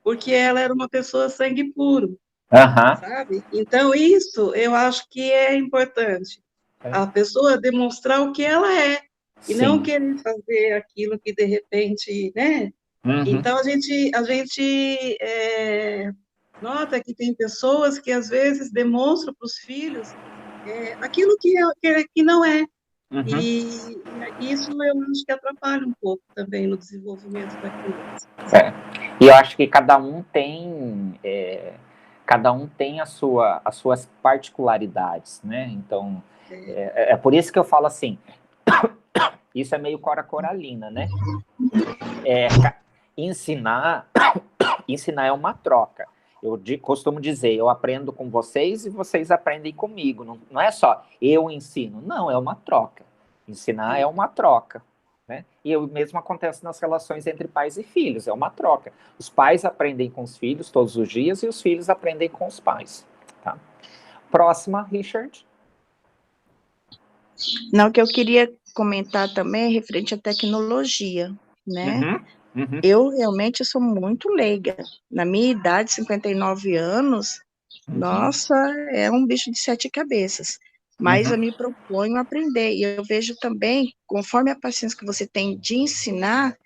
porque ela era uma pessoa sangue puro, sabe? Então, isso eu acho que é importante, a pessoa demonstrar o que ela é, e não querer fazer aquilo que, de repente, né? Então, a gente nota que tem pessoas que, às vezes, demonstram para os filhos aquilo que não é. E isso eu acho que atrapalha um pouco também no desenvolvimento da criança. E eu acho que cada um tem as suas particularidades, né? Então, é por isso que eu falo assim, isso é meio Cora Coralina, né? Ensinar é uma troca. Eu costumo dizer, eu aprendo com vocês e vocês aprendem comigo. Não é só eu ensino, não, é uma troca. Ensinar é uma troca, né? E o mesmo acontece nas relações entre pais e filhos, é uma troca. Os pais aprendem com os filhos todos os dias e os filhos aprendem com os pais. Tá? Próxima, Richard. Não, o que eu queria comentar também é referente à tecnologia, né? Eu realmente sou muito leiga. Na minha idade, 59 anos, nossa, é um bicho de 7 cabeças. Mas eu me proponho a aprender. E eu vejo também, conforme a paciência que você tem de ensinar,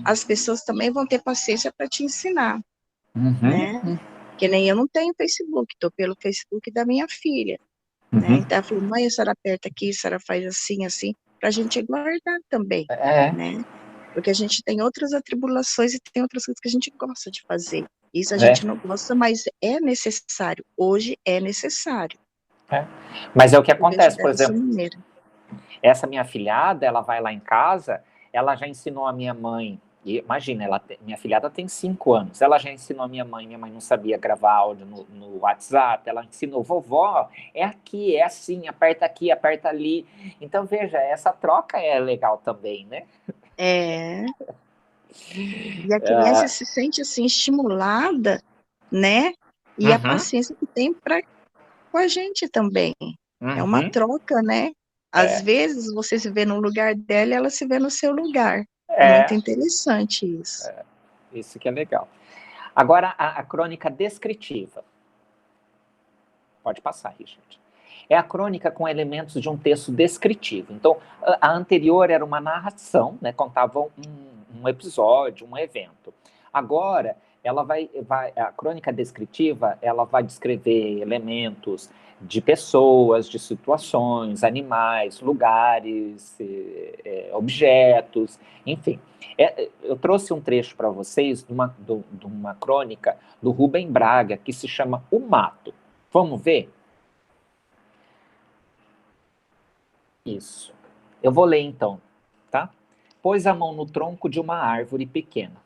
as pessoas também vão ter paciência para te ensinar. Né? Que nem eu não tenho Facebook, estou pelo Facebook da minha filha. Né? Então ela falou, mãe, a senhora aperta aqui, a senhora faz assim, assim, para a gente guardar também, né? Porque a gente tem outras atribulações e tem outras coisas que a gente gosta de fazer. Isso a gente não gosta, mas é necessário. Hoje é necessário. Mas é o que acontece, por exemplo, essa minha afilhada, ela vai lá em casa, ela já ensinou a minha mãe, imagina, minha afilhada tem 5 anos, ela já ensinou a minha mãe não sabia gravar áudio no WhatsApp, ela ensinou, vovó, é aqui, é assim, aperta aqui, aperta ali. Então, veja, essa troca é legal também, né? E a criança se sente assim estimulada, né? E a paciência que tem com a gente também. É uma troca, né? Às vezes você se vê no lugar dela e ela se vê no seu lugar. É muito interessante isso. Isso que é legal. Agora, a crônica descritiva. Pode passar, Richard. É a crônica com elementos de um texto descritivo. Então, a anterior era uma narração, né? Contava um episódio, um evento. Agora, ela a crônica descritiva, ela vai descrever elementos de pessoas, de situações, animais, lugares, objetos, enfim. Eu trouxe um trecho para vocês de uma crônica do Rubem Braga, que se chama O Mato. Vamos ver? Isso. Eu vou ler então, tá? Pôs a mão no tronco de uma árvore pequena,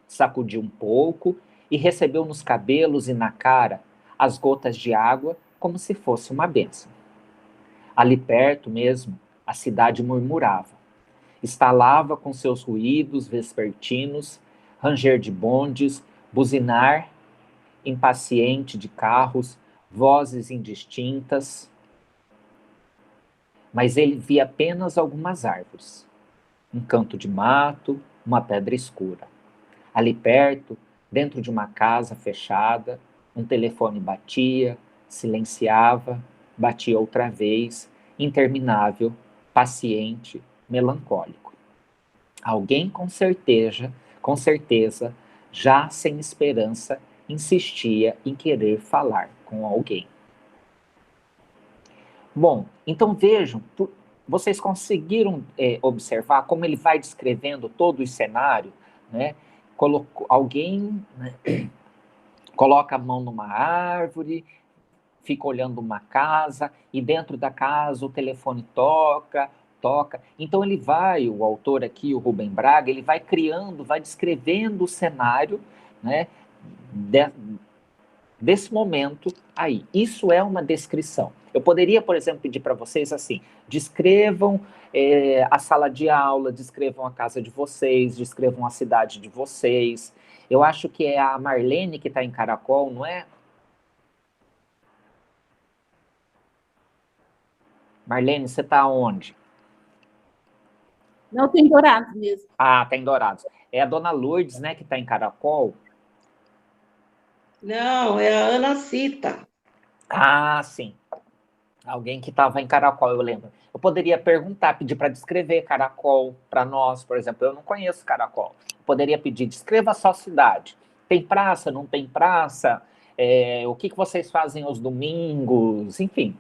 sacudiu um pouco e recebeu nos cabelos e na cara as gotas de água como se fosse uma bênção. Ali perto mesmo, a cidade murmurava. Estalava com seus ruídos vespertinos, ranger de bondes, buzinar impaciente de carros, vozes indistintas. Mas ele via apenas algumas árvores, um canto de mato, uma pedra escura. Ali perto, dentro de uma casa fechada, um telefone batia, silenciava, batia outra vez, interminável, paciente, melancólico. Alguém com certeza, já sem esperança, insistia em querer falar com alguém. Bom, então vejam, vocês conseguiram observar como ele vai descrevendo todo o cenário, né? Alguém, né, coloca a mão numa árvore, fica olhando uma casa, e dentro da casa o telefone toca. Então ele vai, o autor aqui, o Rubem Braga, ele vai criando, vai descrevendo o cenário, né, desse momento aí. Isso é uma descrição. Eu poderia, por exemplo, pedir para vocês assim, descrevam a sala de aula, descrevam a casa de vocês, descrevam a cidade de vocês. Eu acho que é a Marlene que está em Caracol, não é? Marlene, você está onde? Não, tem Dourados mesmo. Ah, tem Dourados. É a dona Lourdes, né, que está em Caracol? Não, é a Ana Cita. Ah, sim. Alguém que estava em Caracol, eu lembro. Eu poderia perguntar, pedir para descrever Caracol para nós, por exemplo. Eu não conheço Caracol. Eu poderia pedir, descreva a sua cidade. Tem praça, não tem praça? O que vocês fazem aos domingos? Enfim.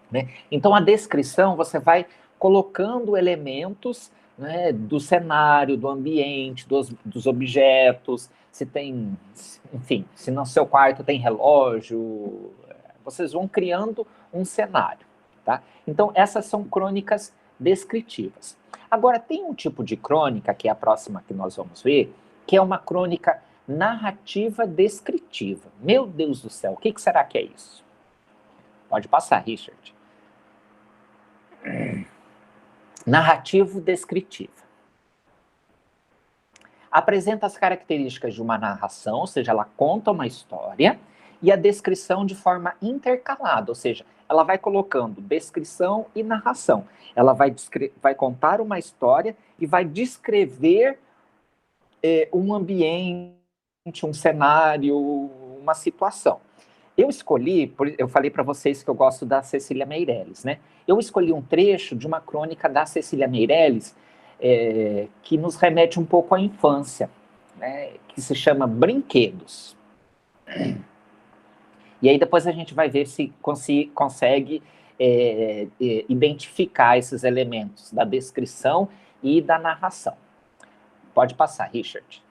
Né? Então, a descrição, você vai colocando elementos, né, do cenário, do ambiente, dos objetos. Se tem, enfim, se no seu quarto tem relógio, vocês vão criando um cenário, tá? Então, essas são crônicas descritivas. Agora, tem um tipo de crônica, que é a próxima que nós vamos ver, que é uma crônica narrativa descritiva. Meu Deus do céu, o que será que é isso? Pode passar, Richard. Narrativo descritiva. Apresenta as características de uma narração, ou seja, ela conta uma história, e a descrição de forma intercalada, ou seja, ela vai colocando descrição e narração. Ela vai contar uma história e vai descrever um ambiente, um cenário, uma situação. Eu falei para vocês que eu gosto da Cecília Meirelles, né? Eu escolhi um trecho de uma crônica da Cecília Meirelles que nos remete um pouco à infância, né? Que se chama Brinquedos. E aí depois a gente vai ver se consegue identificar esses elementos da descrição e da narração. Pode passar, Richard.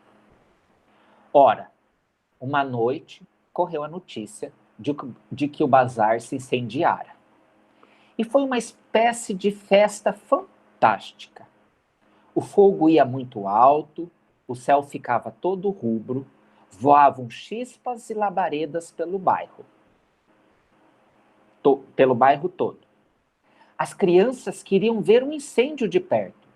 Ora, uma noite correu a notícia de que o bazar se incendiara. E foi uma espécie de festa fantástica. O fogo ia muito alto, o céu ficava todo rubro, voavam chispas e labaredas pelo bairro. Pelo bairro todo. As crianças queriam ver um incêndio de perto.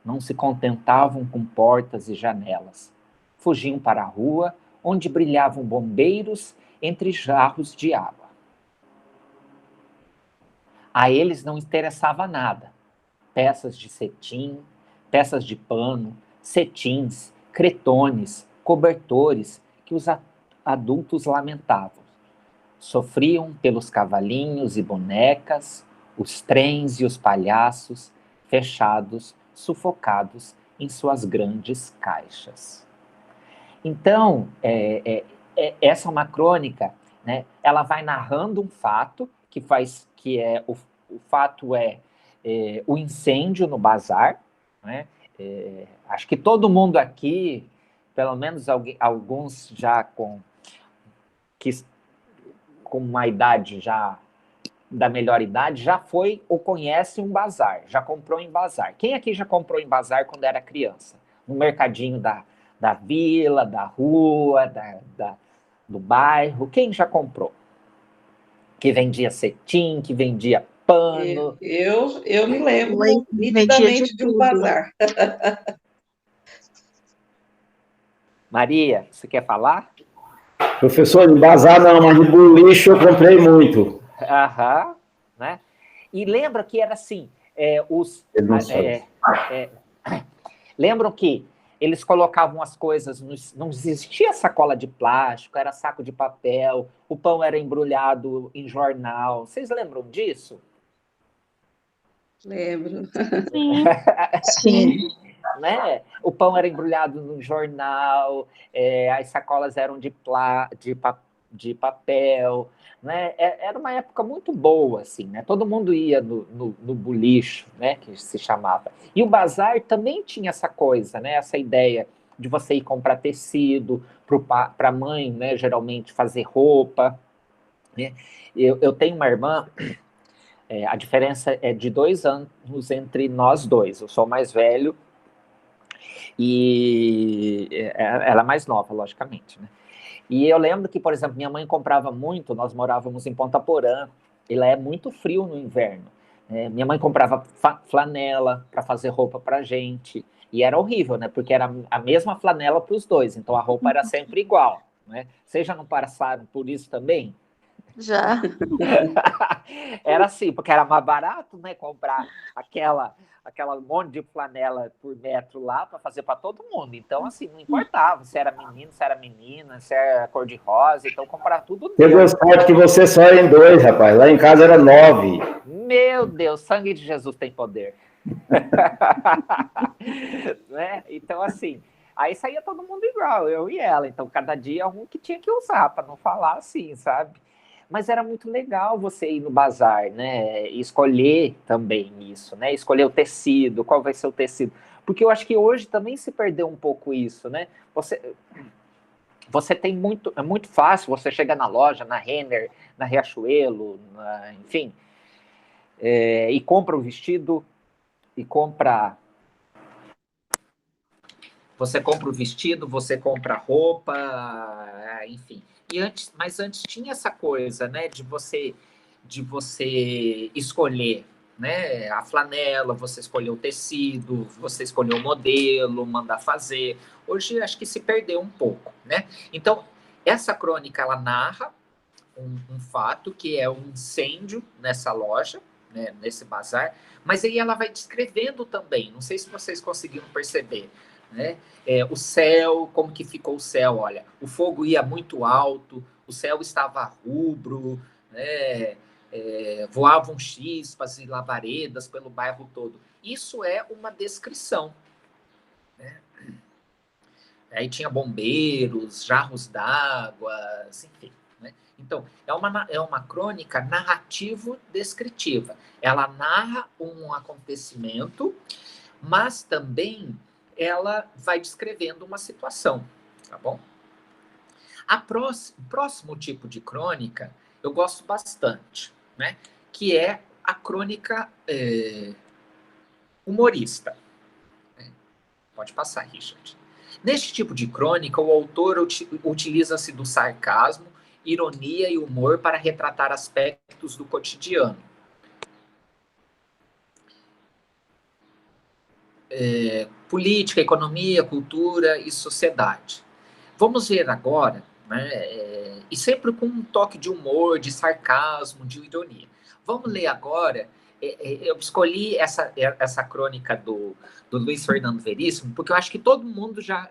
Não se contentavam com portas e janelas. Fugiam para a rua, onde brilhavam bombeiros entre jarros de água. A eles não interessava nada. Peças de cetim, peças de pano, cetins, cretones, cobertores que os adultos lamentavam. Sofriam pelos cavalinhos e bonecas, os trens e os palhaços, fechados, sufocados em suas grandes caixas. Então, essa é uma crônica, né? Ela vai narrando um fato, o fato é o incêndio no bazar, né? Acho que todo mundo aqui, pelo menos alguns já com uma idade já da melhor idade, já foi ou conhece um bazar, já comprou em bazar. Quem aqui já comprou em bazar quando era criança? No mercadinho da vila, da rua, do bairro? Quem já comprou? Que vendia cetim, que vendia pano. Eu me lembro nitidamente de um bazar. Maria, você quer falar? Professor, de bazar não, mas de boliche eu comprei muito. Aham, né? E lembra que era assim, lembram que eles colocavam as coisas, não existia sacola de plástico, era saco de papel, o pão era embrulhado em jornal. Vocês lembram disso? Lembro. Sim. Sim. Né? O pão era embrulhado no jornal, as sacolas eram de papel, né? Era uma época muito boa, assim, né? Todo mundo ia no bulicho, né? Que se chamava. E o bazar também tinha essa coisa, né? Essa ideia de você ir comprar tecido para a mãe, né? Geralmente fazer roupa, né? Eu tenho uma irmã. A diferença é de 2 anos entre nós dois. Eu sou mais velho e ela é mais nova, logicamente, né? E eu lembro que, por exemplo, minha mãe comprava muito, nós morávamos em Ponta Porã, e lá é muito frio no inverno. Minha mãe comprava flanela para fazer roupa para gente, e era horrível, né? Porque era a mesma flanela para os dois, então a roupa era sempre igual, né? Vocês já não passaram por isso também? Já. Era assim, porque era mais barato, né? Comprar aquela monte de flanela por metro lá para fazer para todo mundo. Então, assim, não importava se era menino, se era menina, se era cor-de-rosa, então comprar tudo. Eu gostava que você só era em 2, rapaz. Lá em casa era 9. Meu Deus, sangue de Jesus tem poder. Né? Então, assim, aí saía todo mundo igual, eu e ela. Então, cada dia um que tinha que usar, para não falar assim, sabe? Mas era muito legal você ir no bazar, né? E escolher também isso, né? Escolher o tecido, qual vai ser o tecido. Porque eu acho que hoje também se perdeu um pouco isso, né? Você tem muito... É muito fácil você chegar na loja, na Renner, na Riachuelo, enfim, e compra o vestido, e compra... Você compra o vestido, você compra a roupa, enfim... Mas antes tinha essa coisa, né, de você escolher, né, a flanela, você escolher o tecido, você escolher o modelo, mandar fazer. Hoje acho que se perdeu um pouco, né? Então, essa crônica, ela narra um fato que é um incêndio nessa loja, né, nesse bazar, mas aí ela vai descrevendo também, não sei se vocês conseguiram perceber, né? O céu, como que ficou o céu? Olha, o fogo ia muito alto, o céu estava rubro, né? Voavam chispas e labaredas pelo bairro todo. Isso é uma descrição, né? Aí tinha bombeiros, jarros d'água, enfim, né? Então, é uma crônica narrativo-descritiva. Ela narra um acontecimento, mas também ela vai descrevendo uma situação, tá bom? O próximo tipo de crônica eu gosto bastante, né? Que é a crônica humorista. Pode passar, Richard. Neste tipo de crônica, o autor utiliza-se do sarcasmo, ironia e humor para retratar aspectos do cotidiano. Política, economia, cultura e sociedade. Vamos ver agora, né, e sempre com um toque de humor, de sarcasmo, de ironia. Vamos ler agora. Eu escolhi essa crônica do Luiz Fernando Veríssimo, porque eu acho que todo mundo já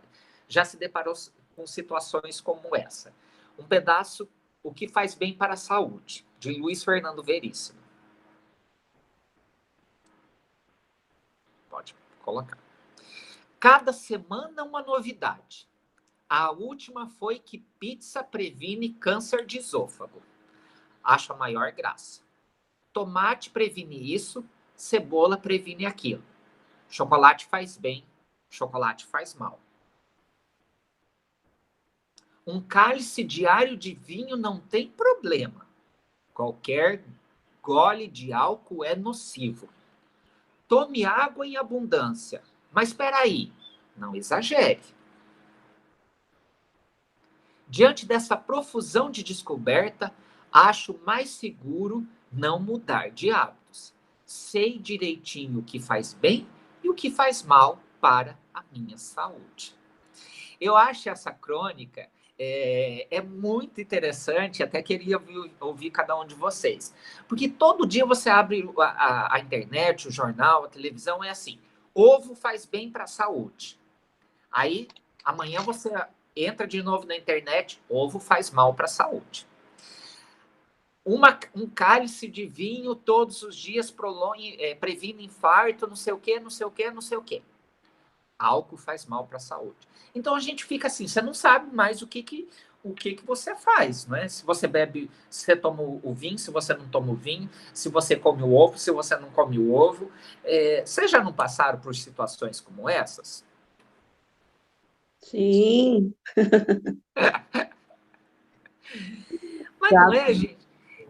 se deparou com situações como essa. Um pedaço, O que faz bem para a saúde, de Luiz Fernando Veríssimo. Pode colocar. Cada semana uma novidade. A última foi que pizza previne câncer de esôfago. Acho a maior graça. Tomate previne isso, cebola previne aquilo. Chocolate faz bem, chocolate faz mal. Um cálice diário de vinho não tem problema. Qualquer gole de álcool é nocivo. Tome água em abundância. Mas espera aí, não exagere. Diante dessa profusão de descoberta, acho mais seguro não mudar de hábitos. Sei direitinho o que faz bem e o que faz mal para a minha saúde. Eu acho essa crônica muito interessante, até queria ouvir cada um de vocês. Porque todo dia você abre a internet, o jornal, a televisão, é assim, ovo faz bem para a saúde. Aí, amanhã você entra de novo na internet, ovo faz mal para a saúde. Um cálice de vinho todos os dias previne infarto, não sei o quê, não sei o quê, não sei o quê. Álcool faz mal para a saúde. Então a gente fica assim, você não sabe mais o que você faz, né? Se você bebe, se você toma o vinho, se você não toma o vinho, se você come o ovo, se você não come o ovo. Vocês já não passaram por situações como essas? Sim. Mas não é, gente?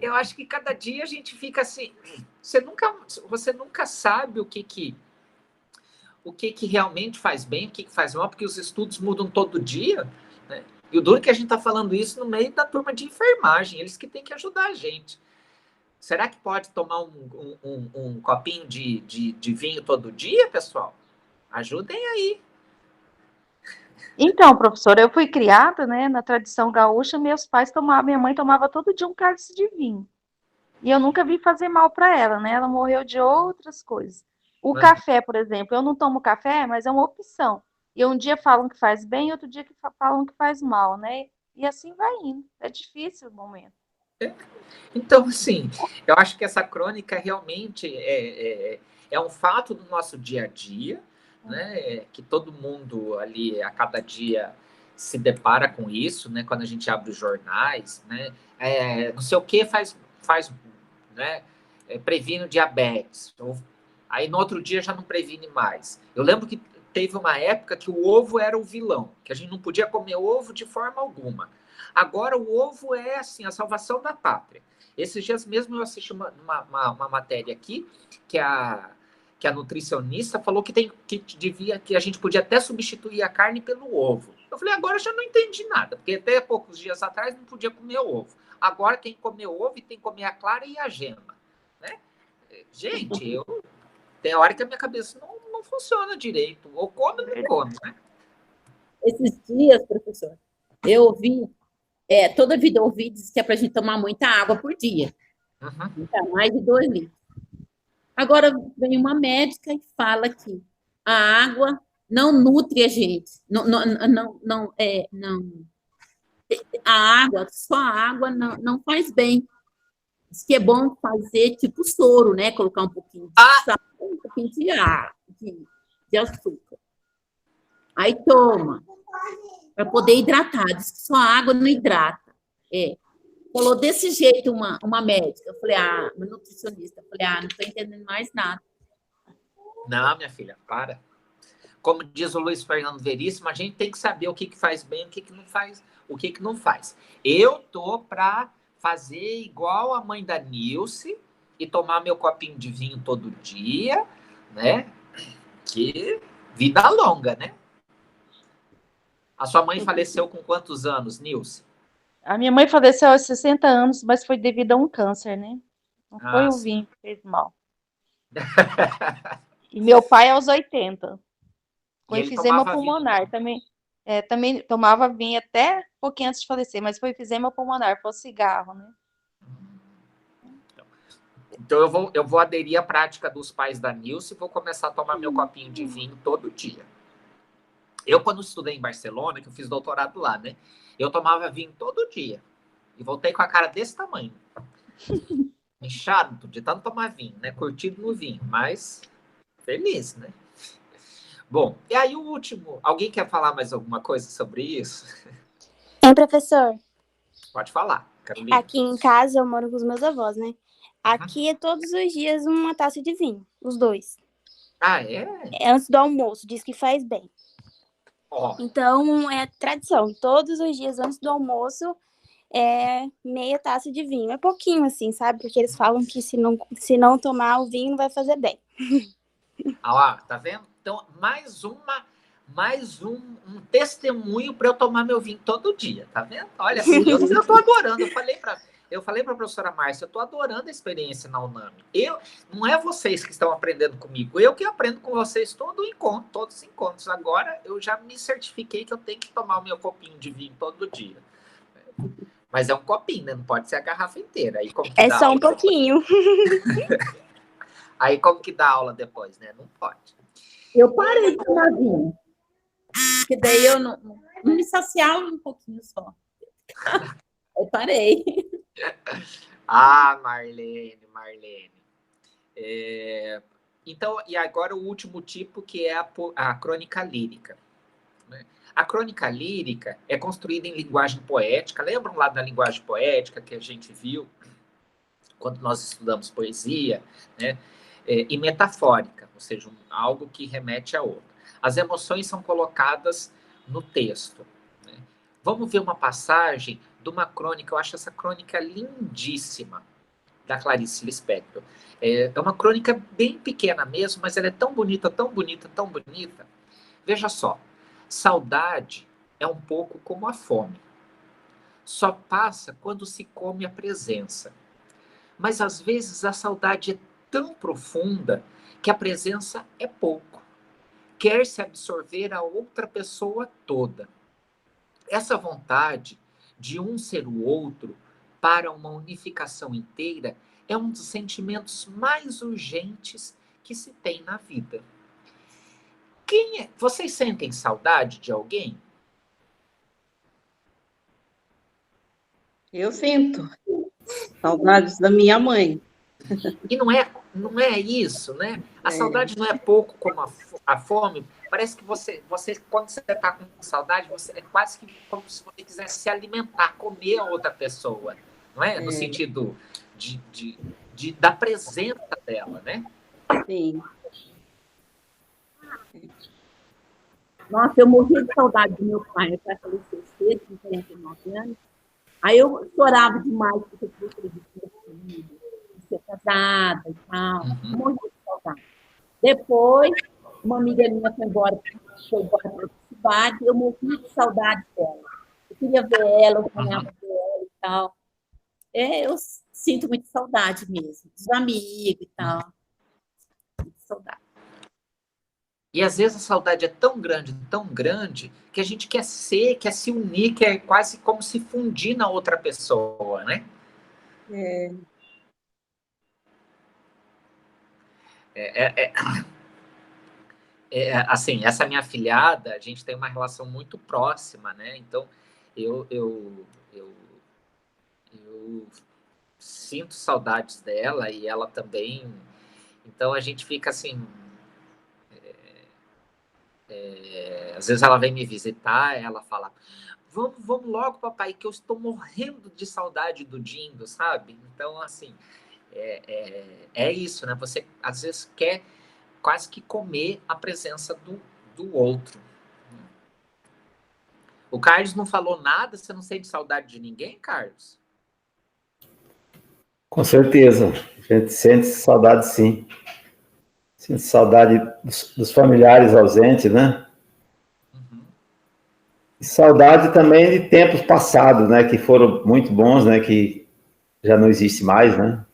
Eu acho que cada dia a gente fica assim, você nunca sabe o que realmente faz bem, o que faz mal, porque os estudos mudam todo dia, né? E o duro é que a gente está falando isso no meio da turma de enfermagem, eles que têm que ajudar a gente. Será que pode tomar um copinho de vinho todo dia, pessoal? Ajudem aí. Então, professora, eu fui criada, né, na tradição gaúcha, minha mãe tomava todo dia um cálice de vinho. E eu nunca vi fazer mal para ela, né? Ela morreu de outras coisas. O café, por exemplo, eu não tomo café, mas é uma opção. E um dia falam que faz bem, outro dia que falam que faz mal, né? E assim vai indo. É difícil o momento. Então, assim, eu acho que essa crônica realmente é um fato do nosso dia a dia, né? Que todo mundo ali, a cada dia, se depara com isso, né? Quando a gente abre os jornais, né? Não sei o que faz né? Previne o diabetes. Aí no outro dia já não previne mais. Eu lembro que teve uma época que o ovo era o vilão, que a gente não podia comer ovo de forma alguma. Agora o ovo é assim, a salvação da pátria. Esses dias mesmo eu assisti uma matéria aqui que a nutricionista falou que a gente podia até substituir a carne pelo ovo. Eu falei, agora eu já não entendi nada, porque até poucos dias atrás não podia comer ovo. Agora tem que comer ovo e tem que comer a clara e a gema, né? Gente, tem hora que a minha cabeça não funciona direito. Ou come ou não come, né? Esses dias, professor, eu ouvi, toda a vida eu ouvi diz que é para a gente tomar muita água por dia. Então, mais de 2 litros. Agora vem uma médica e fala que a água não nutre a gente. Só a água não faz bem. Diz que é bom fazer tipo soro, né? Colocar um pouquinho de sal, um pouquinho de açúcar. Aí toma, para poder hidratar. Diz que só a água não hidrata. Falou desse jeito uma médica. Eu falei, uma nutricionista. Eu falei, não estou entendendo mais nada. Não, minha filha, para. Como diz o Luiz Fernando Veríssimo, a gente tem que saber o que faz bem, o que não faz, o que não faz. Eu tô para fazer igual a mãe da Nilce e tomar meu copinho de vinho todo dia, né? Que vida longa, né? A sua mãe faleceu com quantos anos, Nilce? A minha mãe faleceu aos 60 anos, mas foi devido a um câncer, né? Não foi o sim. vinho que fez mal. E meu pai aos 80. Com enfisema pulmonar também. Também tomava vinho até um pouquinho antes de falecer, mas foi enfisema pulmonar, foi o cigarro, né? Então eu vou aderir à prática dos pais da Nilce e vou começar a tomar meu copinho de vinho todo dia. Eu, quando estudei em Barcelona, que eu fiz doutorado lá, né? Eu tomava vinho todo dia. E voltei com a cara desse tamanho. Inchado de tanto tomar vinho, né? Curtido no vinho, mas feliz, né? Bom, e aí o último. Alguém quer falar mais alguma coisa sobre isso? Professor? Pode falar, Carolina. Aqui em casa eu moro com os meus avós, né? Aqui é todos os dias uma taça de vinho, os dois. É antes do almoço, diz que faz bem. Então, é tradição. Todos os dias antes do almoço, meia taça de vinho. É pouquinho, assim, sabe? Porque eles falam que se não tomar o vinho, não vai fazer bem. Tá vendo? Então, mais um testemunho para eu tomar meu vinho todo dia, tá vendo? Olha, eu tô adorando. Eu falei para a professora Márcia, eu tô adorando a experiência na UNAMI. Não é vocês que estão aprendendo comigo, eu que aprendo com vocês todos os encontros. Agora, eu já me certifiquei que eu tenho que tomar o meu copinho de vinho todo dia. Mas é um copinho, né? Não pode ser a garrafa inteira. Aí, como que dá só um pouquinho. Aí, como que dá aula depois, né? Não pode. Eu parei de tomar vinho. Porque daí eu não me saciava um pouquinho só. Eu parei. Marlene. Então, e agora o último tipo, que é a crônica lírica. A crônica lírica é construída em linguagem poética. Lembram lá da linguagem poética que a gente viu quando nós estudamos poesia, né? E metafórica, ou seja, algo que remete a outro. As emoções são colocadas no texto. Né? Vamos ver uma passagem de uma crônica, eu acho essa crônica lindíssima, da Clarice Lispector. É uma crônica bem pequena mesmo, mas ela é tão bonita, tão bonita, tão bonita. Veja só, saudade é um pouco como a fome. Só passa quando se come a presença. Mas às vezes a saudade é tão profunda que a presença é pouco. Quer se absorver a outra pessoa toda. Essa vontade de um ser o outro para uma unificação inteira é um dos sentimentos mais urgentes que se tem na vida. Vocês sentem saudade de alguém? Eu sinto. Saudades da minha mãe. E não é isso, né? A saudade não é pouco como a fome. Parece que você quando você está com saudade, é quase que como se você quisesse se alimentar, comer a outra pessoa, não é? No sentido da presença dela, né? Sim. Nossa, eu morri de saudade do meu pai. Meu pai faleceu cedo, com 49 anos. Aí eu chorava demais porque eu queria ter filho, ser casada e tal. Morri de saudade. Depois, uma amiga minha foi embora para outra cidade, eu morri de saudade dela. Eu queria ver ela, eu sonhava ver ela e tal. Eu sinto muita saudade mesmo, dos amigos e tal. Muita saudade. E às vezes a saudade é tão grande, que a gente quer se unir, quer quase como se fundir na outra pessoa, né? Assim, essa minha afilhada, a gente tem uma relação muito próxima, né? Então, eu sinto saudades dela e ela também. Então, a gente fica assim... às vezes ela vem me visitar, ela fala, vamos logo, papai, que eu estou morrendo de saudade do Dindo, sabe? Então, assim, é isso, né? Você, às vezes, quer quase que comer a presença do outro. O Carlos não falou nada, você não sente saudade de ninguém, Carlos? Com certeza, a gente sente saudade, sim. Sente saudade dos familiares ausentes, né? Uhum. E saudade também de tempos passados, né? Que foram muito bons, né? Que já não existe mais, né?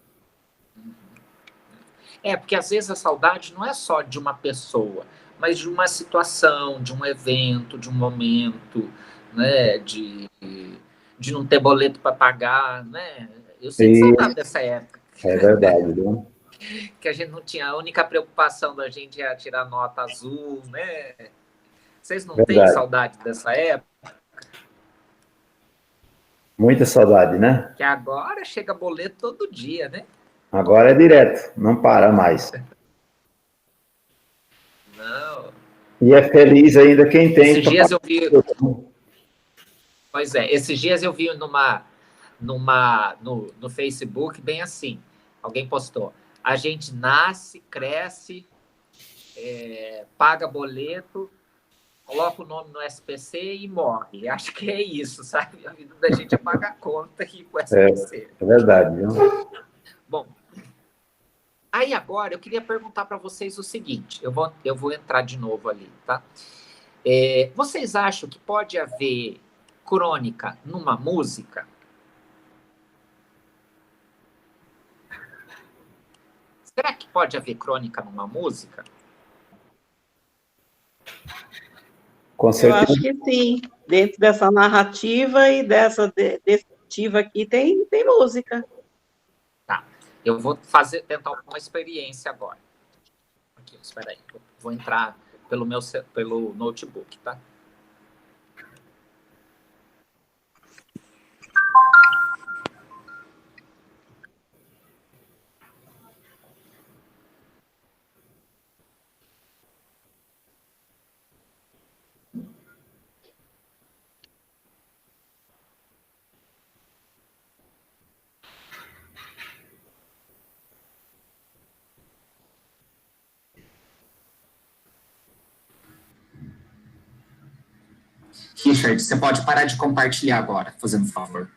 Porque às vezes a saudade não é só de uma pessoa, mas de uma situação, de um evento, de um momento, né? De não ter boleto para pagar, né? Eu sinto saudade dessa época. É verdade, viu? Que a gente não tinha, a única preocupação da gente era tirar nota azul, né? Vocês não têm saudade dessa época? Muita saudade, né? Que agora chega boleto todo dia, né? Agora é direto, não para mais. Não. E é feliz ainda quem tem. Esses dias eu vi... Pois é, esses dias eu vi no Facebook bem assim, alguém postou, a gente nasce, cresce, paga boleto, coloca o nome no SPC e morre. Acho que é isso, sabe? A vida da gente é pagar conta e com o SPC. É verdade, viu? Bom, aí agora eu queria perguntar para vocês o seguinte, eu vou entrar de novo ali, tá? Vocês acham que pode haver crônica numa música? Será que pode haver crônica numa música? Com certeza. Eu acho que sim. Dentro dessa narrativa e dessa descritiva aqui tem música. Tá. Eu vou tentar uma experiência agora. Aqui, espera aí. Eu vou entrar pelo notebook, tá? Richard, você pode parar de compartilhar agora, fazendo favor.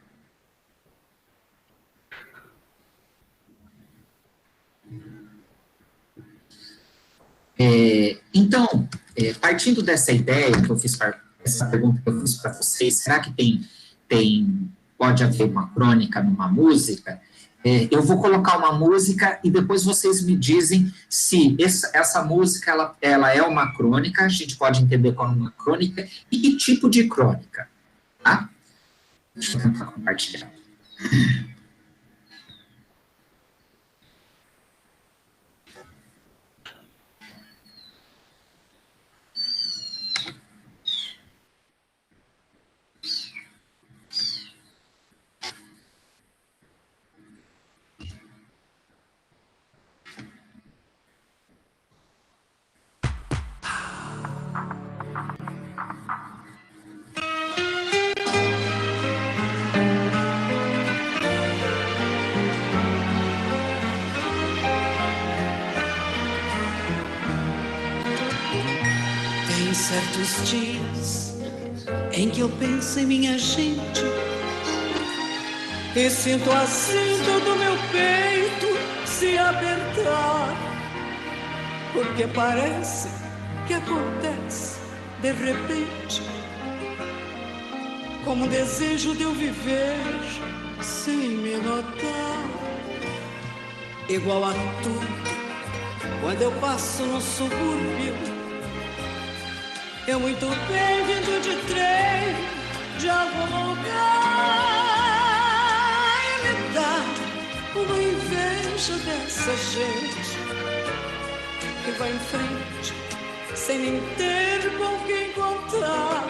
Então, partindo dessa ideia que eu fiz, essa pergunta que eu fiz para vocês, será que pode haver uma crônica numa música? Eu vou colocar uma música e depois vocês me dizem se essa música ela é uma crônica, a gente pode entender como uma crônica, e que tipo de crônica, tá? Deixa eu tentar compartilhar. Certos dias em que eu penso em minha gente e sinto assim todo o meu peito se apertar, porque parece que acontece de repente, como um desejo de eu viver sem me notar, igual a tudo quando eu passo no subúrbio. Eu muito bem vindo de trem, de algum lugar, e me dá uma inveja dessa gente que vai em frente, sem nem ter com quem contar.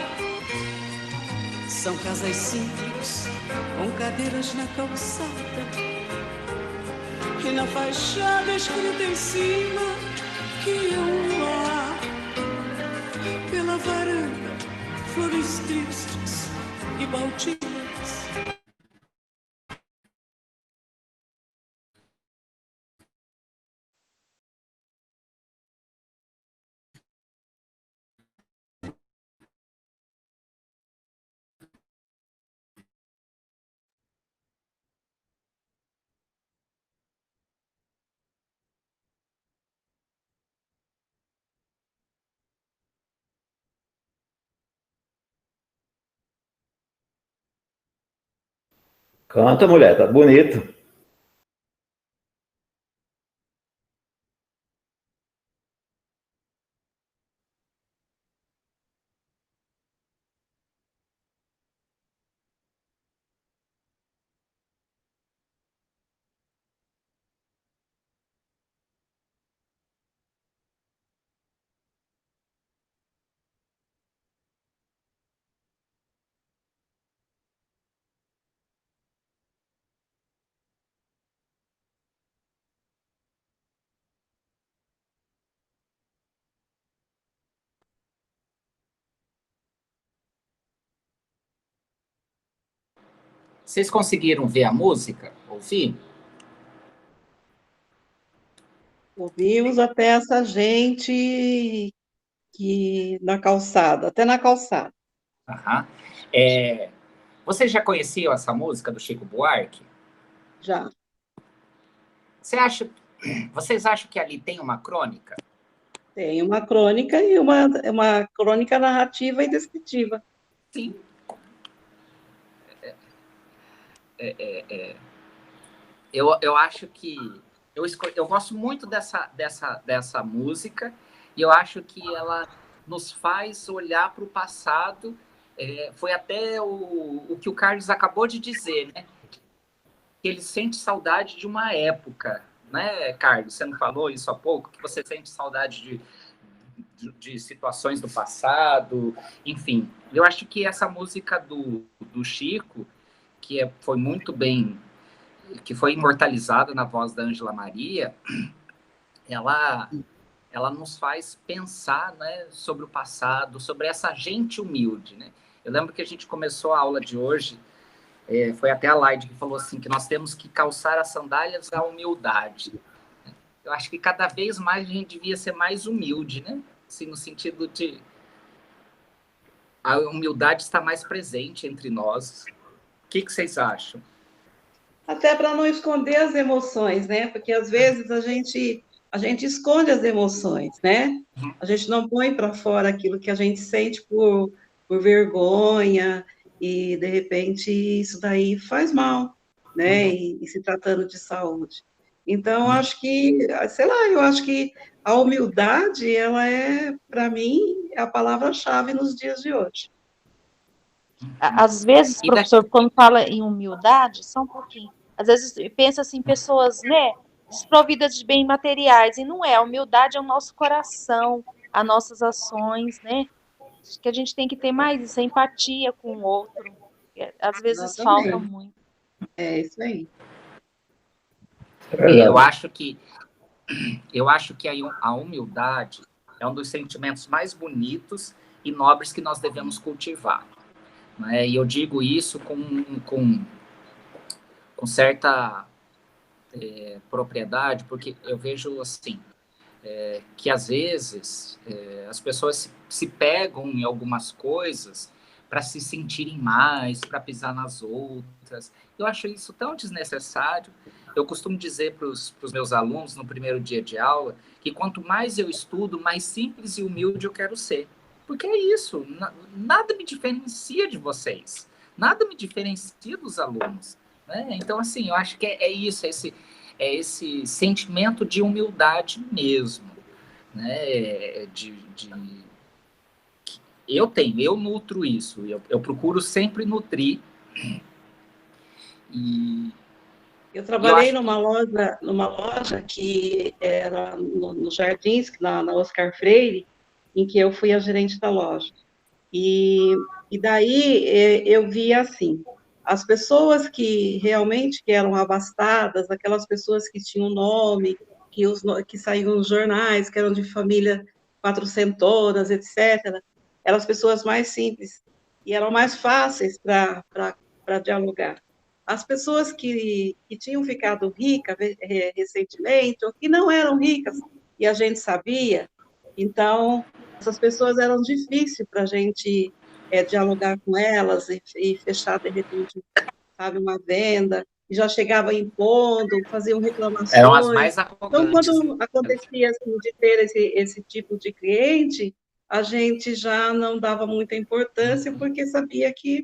São casais simples, com cadeiras na calçada, e na fachada escrita em cima que um lar. Pela varanda, flores tristes e Baltinas. Canta, mulher, tá bonito. Vocês conseguiram ver a música? Ouvir? Ouvimos até essa gente que na calçada, até na calçada. Uhum. Vocês já conheciam essa música do Chico Buarque? Já. Vocês acham que ali tem uma crônica? Tem uma crônica e uma crônica narrativa e descritiva. Sim. Eu acho que... Eu gosto muito dessa música e eu acho que ela nos faz olhar para o passado. Foi até o que o Carlos acabou de dizer, né? Que ele sente saudade de uma época, né, Carlos? Você não falou isso há pouco? Que você sente saudade de situações do passado, enfim. Eu acho que essa música do Chico, que foi muito bem, que foi imortalizada na voz da Ângela Maria, ela nos faz pensar, né, sobre o passado, sobre essa gente humilde, né? Eu lembro que a gente começou a aula de hoje, foi até a Laide que falou assim, que nós temos que calçar as sandálias da humildade. Eu acho que cada vez mais a gente devia ser mais humilde, né? Assim, no sentido de a humildade está mais presente entre nós. O que vocês acham? Até para não esconder as emoções, né? Porque às vezes a gente esconde as emoções, né? A gente não põe para fora aquilo que a gente sente por vergonha, e de repente isso daí faz mal, né? E se tratando de saúde. Então, acho que, sei lá, eu acho que a humildade, ela para mim, é a palavra-chave nos dias de hoje. Às vezes, professor, quando fala em humildade, só um pouquinho, às vezes pensa assim, pessoas, né, desprovidas de bens materiais, e não é, a humildade é o nosso coração, as nossas ações, né, acho que a gente tem que ter mais isso, a empatia com o outro, às vezes falta muito. É isso aí. Eu acho que a humildade é um dos sentimentos mais bonitos e nobres que nós devemos cultivar. Né? E eu digo isso com certa propriedade, porque eu vejo assim, que às vezes as pessoas se pegam em algumas coisas para se sentirem mais, para pisar nas outras. Eu acho isso tão desnecessário. Eu costumo dizer para os meus alunos no primeiro dia de aula que quanto mais eu estudo, mais simples e humilde eu quero ser. Porque é isso, nada me diferencia de vocês, nada me diferencia dos alunos. Né? Então, assim, eu acho que é isso, esse sentimento de humildade mesmo. Né? Eu nutro isso, eu procuro sempre nutrir. Eu trabalhei numa loja que era nos Jardins, na Oscar Freire, em que eu fui a gerente da loja. E daí eu via assim, as pessoas que realmente eram abastadas, aquelas pessoas que tinham nome, que saíam nos jornais, que eram de família quatrocentonas, etc., eram as pessoas mais simples. e eram mais fáceis para dialogar. As pessoas que tinham ficado ricas recentemente, ou que não eram ricas, e a gente sabia, então, essas pessoas eram difíceis para a gente dialogar com elas e fechar, de repente, sabe, uma venda, e já chegava impondo, faziam reclamações. Eram as mais Então, arrogantes. quando acontecia assim, de ter esse tipo de cliente, a gente já não dava muita importância, porque sabia que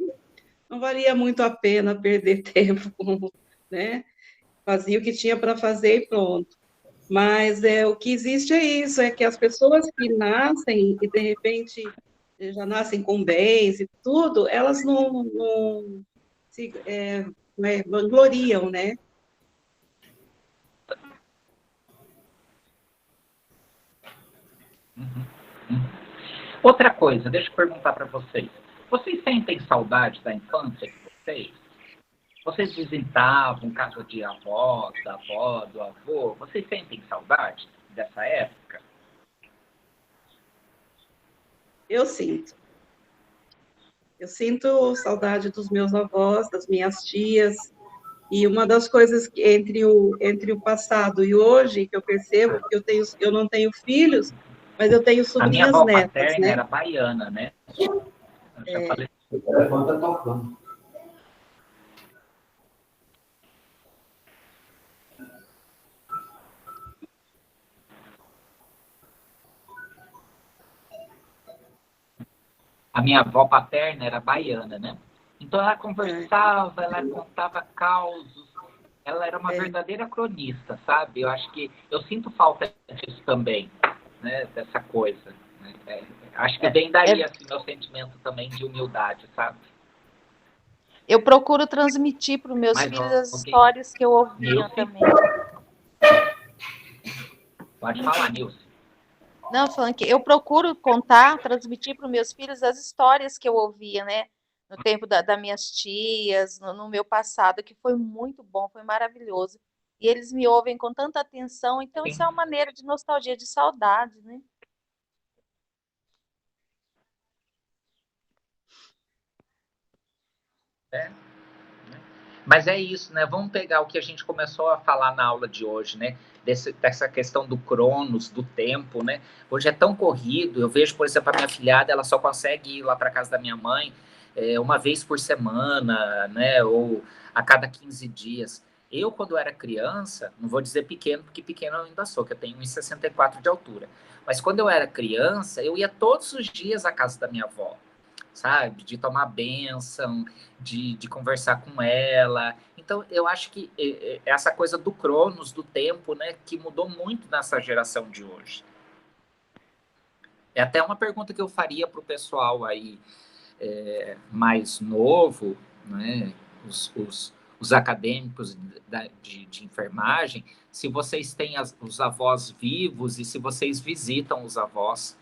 não valia muito a pena perder tempo, né? Fazia o que tinha para fazer e pronto. Mas o que existe é isso, é que as pessoas que nascem e, de repente, já nascem com bens e tudo, elas não se vangloriam, né? Outra coisa, deixa eu perguntar para vocês. Vocês sentem saudade da infância de vocês? Vocês visitavam casa de avó, da avó, do avô? Vocês sentem saudade dessa época? Eu sinto. Eu sinto saudade dos meus avós, das minhas tias. E uma das coisas que entre o passado e hoje que eu percebo, que eu não tenho filhos, mas eu tenho sobrinhas netas. A minha avó netas, paterna né? era baiana, né? A minha avó paterna era baiana, né? Então ela conversava, ela contava causos, ela era uma verdadeira cronista, sabe? Eu acho que eu sinto falta disso também, né? Dessa coisa. Né? Acho que vem daí assim, meu sentimento também de humildade, sabe? Eu procuro transmitir para os meus filhos as histórias que eu ouvia também. Pode falar, Nilce. Não, falando que eu procuro contar, transmitir para os meus filhos as histórias que eu ouvia, né? No tempo das minhas tias, no meu passado, que foi muito bom, foi maravilhoso. E eles me ouvem com tanta atenção, então isso é uma maneira de nostalgia, de saudade, né? Mas é isso, né? Vamos pegar o que a gente começou a falar na aula de hoje, né? Dessa questão do cronos, do tempo, né? Hoje é tão corrido. Eu vejo, por exemplo, a minha filhada, ela só consegue ir lá para casa da minha mãe uma vez por semana, né? Ou a cada 15 dias. Eu, quando era criança, não vou dizer pequeno, porque pequeno eu ainda sou, que eu tenho 1,64 de altura. Mas quando eu era criança, eu ia todos os dias à casa da minha avó, sabe? De tomar bênção, de conversar com ela. Então, eu acho que essa coisa do cronos, do tempo, né, que mudou muito nessa geração de hoje. É até uma pergunta que eu faria para o pessoal aí mais novo, né, os acadêmicos de enfermagem, se vocês têm os avós vivos e se vocês visitam os avós.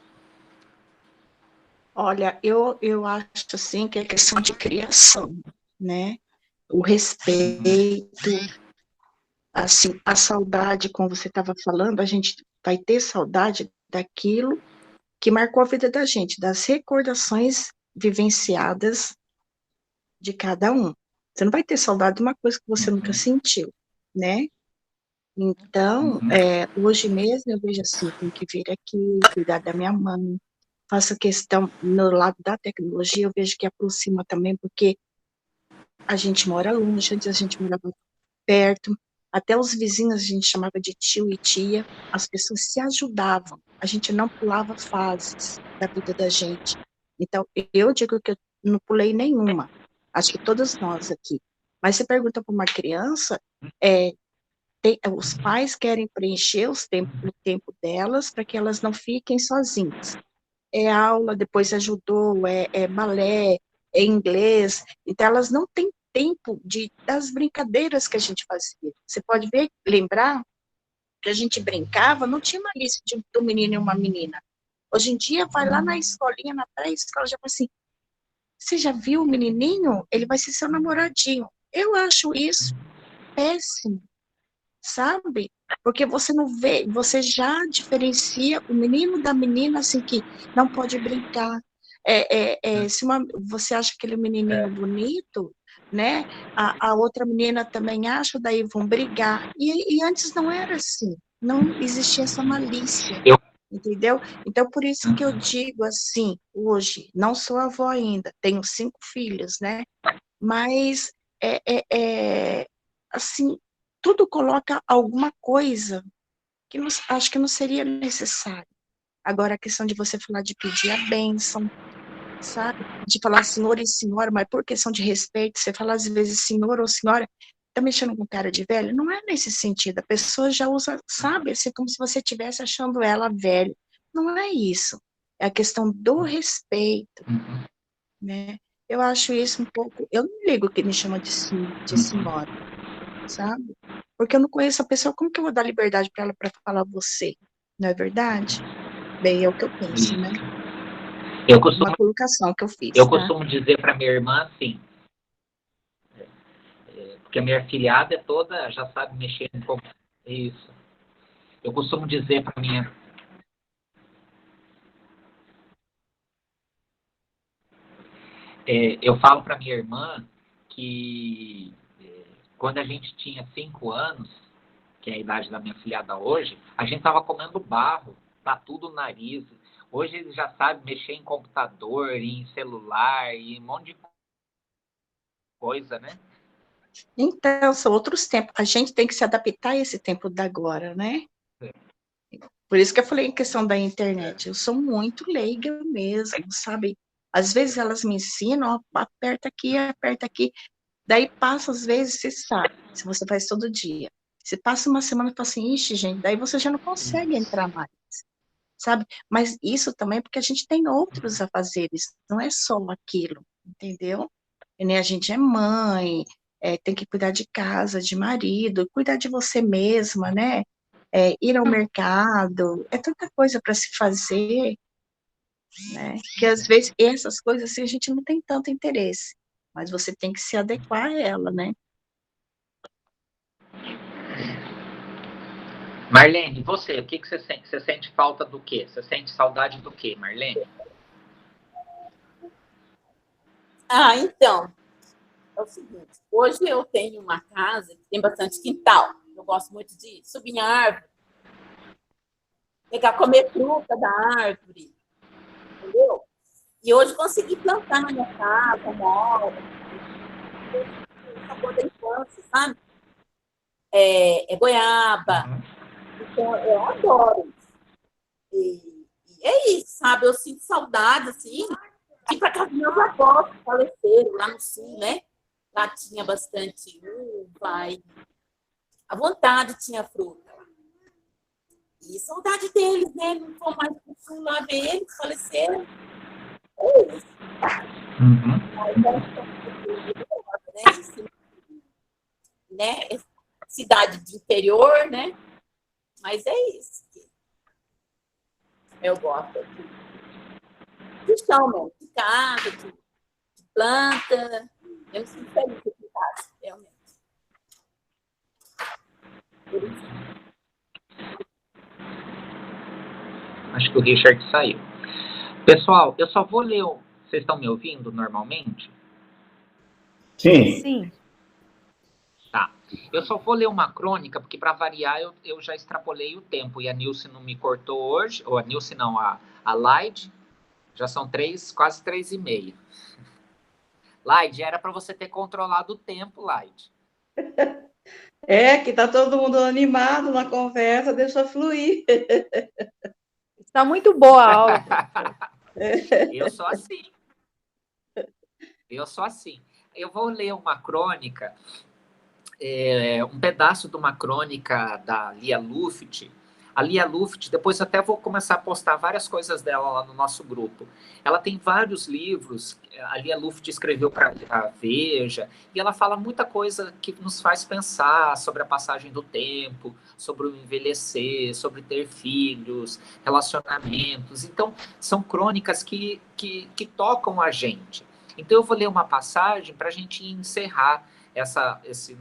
Olha, eu acho assim que é questão de criação, né? O respeito, assim, a saudade, como você estava falando, a gente vai ter saudade daquilo que marcou a vida da gente, das recordações vivenciadas de cada um. Você não vai ter saudade de uma coisa que você nunca sentiu, né? Então, hoje mesmo eu vejo assim, tenho que vir aqui, cuidar da minha mãe, faço questão, no lado da tecnologia, eu vejo que aproxima também, porque a gente mora longe, antes a gente morava perto, até os vizinhos a gente chamava de tio e tia, as pessoas se ajudavam, a gente não pulava fases da vida da gente. Então, eu digo que eu não pulei nenhuma, acho que todos nós aqui. Mas você pergunta para uma criança, os pais querem preencher o tempo delas para que elas não fiquem sozinhas. É aula, depois é judô, é balé, é inglês, então elas não têm tempo das brincadeiras que a gente fazia. Você pode lembrar que a gente brincava, não tinha uma lista do menino e uma menina. Hoje em dia, vai lá na escolinha, na pré-escola, já fala assim, você já viu o menininho? Ele vai ser seu namoradinho. Eu acho isso péssimo, sabe? Porque você não vê, você já diferencia o menino da menina, assim, que não pode brincar, Se você acha aquele menininho bonito, né? A outra menina também acha, daí vão brigar. E antes não era assim, não existia essa malícia, entendeu? Então, por isso que eu digo assim, hoje, não sou avó ainda, tenho 5 filhos, né? Mas, assim, tudo coloca alguma coisa que acho que não seria necessário. Agora, a questão de você falar de pedir a bênção, sabe? De falar senhor e senhora, mas por questão de respeito, você fala às vezes senhor ou senhora, tá mexendo com cara de velho? Não é nesse sentido, a pessoa já usa, sabe? Assim, como se você estivesse achando ela velha. Não é isso. É a questão do respeito, né? Eu acho isso um pouco... Eu não ligo que me chama de senhora, sabe? Porque eu não conheço a pessoa, como que eu vou dar liberdade para ela para falar você? Não é verdade? Bem, é o que eu penso, né? Uma colocação que eu fiz. Eu costumo dizer para minha irmã assim, porque a minha filhada é toda, já sabe mexer um pouco. Isso. Eu costumo dizer para minha... eu falo para minha irmã que quando a gente tinha 5 anos, que é a idade da minha filhada hoje, a gente estava comendo barro, tudo no nariz. Hoje eles já sabem mexer em computador, em celular, e um monte de coisa, né? Então, são outros tempos. A gente tem que se adaptar a esse tempo da agora, né? Por isso que eu falei em questão da internet. Eu sou muito leiga mesmo, sabe? Às vezes elas me ensinam, ó, aperta aqui. Daí passa, às vezes, você sabe, se você faz todo dia. Você passa uma semana e fala assim, ixi, gente, daí você já não consegue entrar mais, sabe? Mas isso também porque a gente tem outros afazeres, não é só aquilo, entendeu? E nem a gente é mãe, tem que cuidar de casa, de marido, cuidar de você mesma, né? Ir ao mercado, é tanta coisa para se fazer, né? Que às vezes essas coisas assim, a gente não tem tanto interesse, mas você tem que se adequar a ela, né? Marlene, você, o que você sente? Você sente falta do quê? Você sente saudade do quê, Marlene? Então, é o seguinte, hoje eu tenho uma casa que tem bastante quintal. Eu gosto muito de subir em árvore, pegar, comer fruta da árvore, entendeu? E hoje consegui plantar na minha casa, móvel, o sabor da infância, sabe? Goiaba. Então, eu adoro isso. E é isso, sabe? Eu sinto saudade, assim, de ir para casa dos meus avós que faleceram lá no sul, né? Lá tinha bastante uva e à vontade tinha fruta. E saudade deles, né? Não vou mais para o sul lá ver eles, faleceram. É isso. Né? Cidade de interior, né? Mas é isso. Eu gosto de chão mesmo, de casa, de planta. Eu me sinto feliz aqui em casa, realmente. Por isso. Acho que o Richard saiu. Pessoal, eu só vou ler. Vocês estão me ouvindo normalmente? Sim. Tá. Eu só vou ler uma crônica, porque para variar eu já extrapolei o tempo. E a Nilce não me cortou hoje. Ou a Nilce não, a Laide. Já são quase 3h30. Laide, era para você ter controlado o tempo, Laide. Que tá todo mundo animado na conversa, deixa fluir. Está muito boa a aula. Eu sou assim. Eu vou ler uma crônica, um pedaço de uma crônica da Lia Luft. A Lia Luft, depois até vou começar a postar várias coisas dela lá no nosso grupo. Ela tem vários livros, a Lia Luft escreveu para a Veja, e ela fala muita coisa que nos faz pensar sobre a passagem do tempo, sobre o envelhecer, sobre ter filhos, relacionamentos. Então, são crônicas que tocam a gente. Então, eu vou ler uma passagem para a gente encerrar esses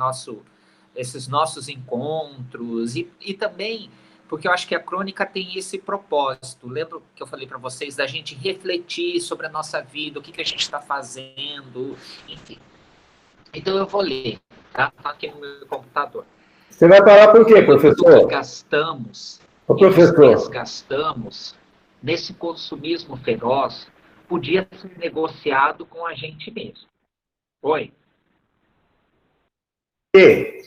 nossos encontros e também porque eu acho que a crônica tem esse propósito. Lembra que eu falei para vocês da gente refletir sobre a nossa vida, o que a gente está fazendo, enfim. Então eu vou ler, tá? Tá aqui no meu computador. Você vai parar por quê, professor? O que gastamos, Ô, professor, desgastamos nesse consumismo feroz podia ser negociado com a gente mesmo. Oi? E?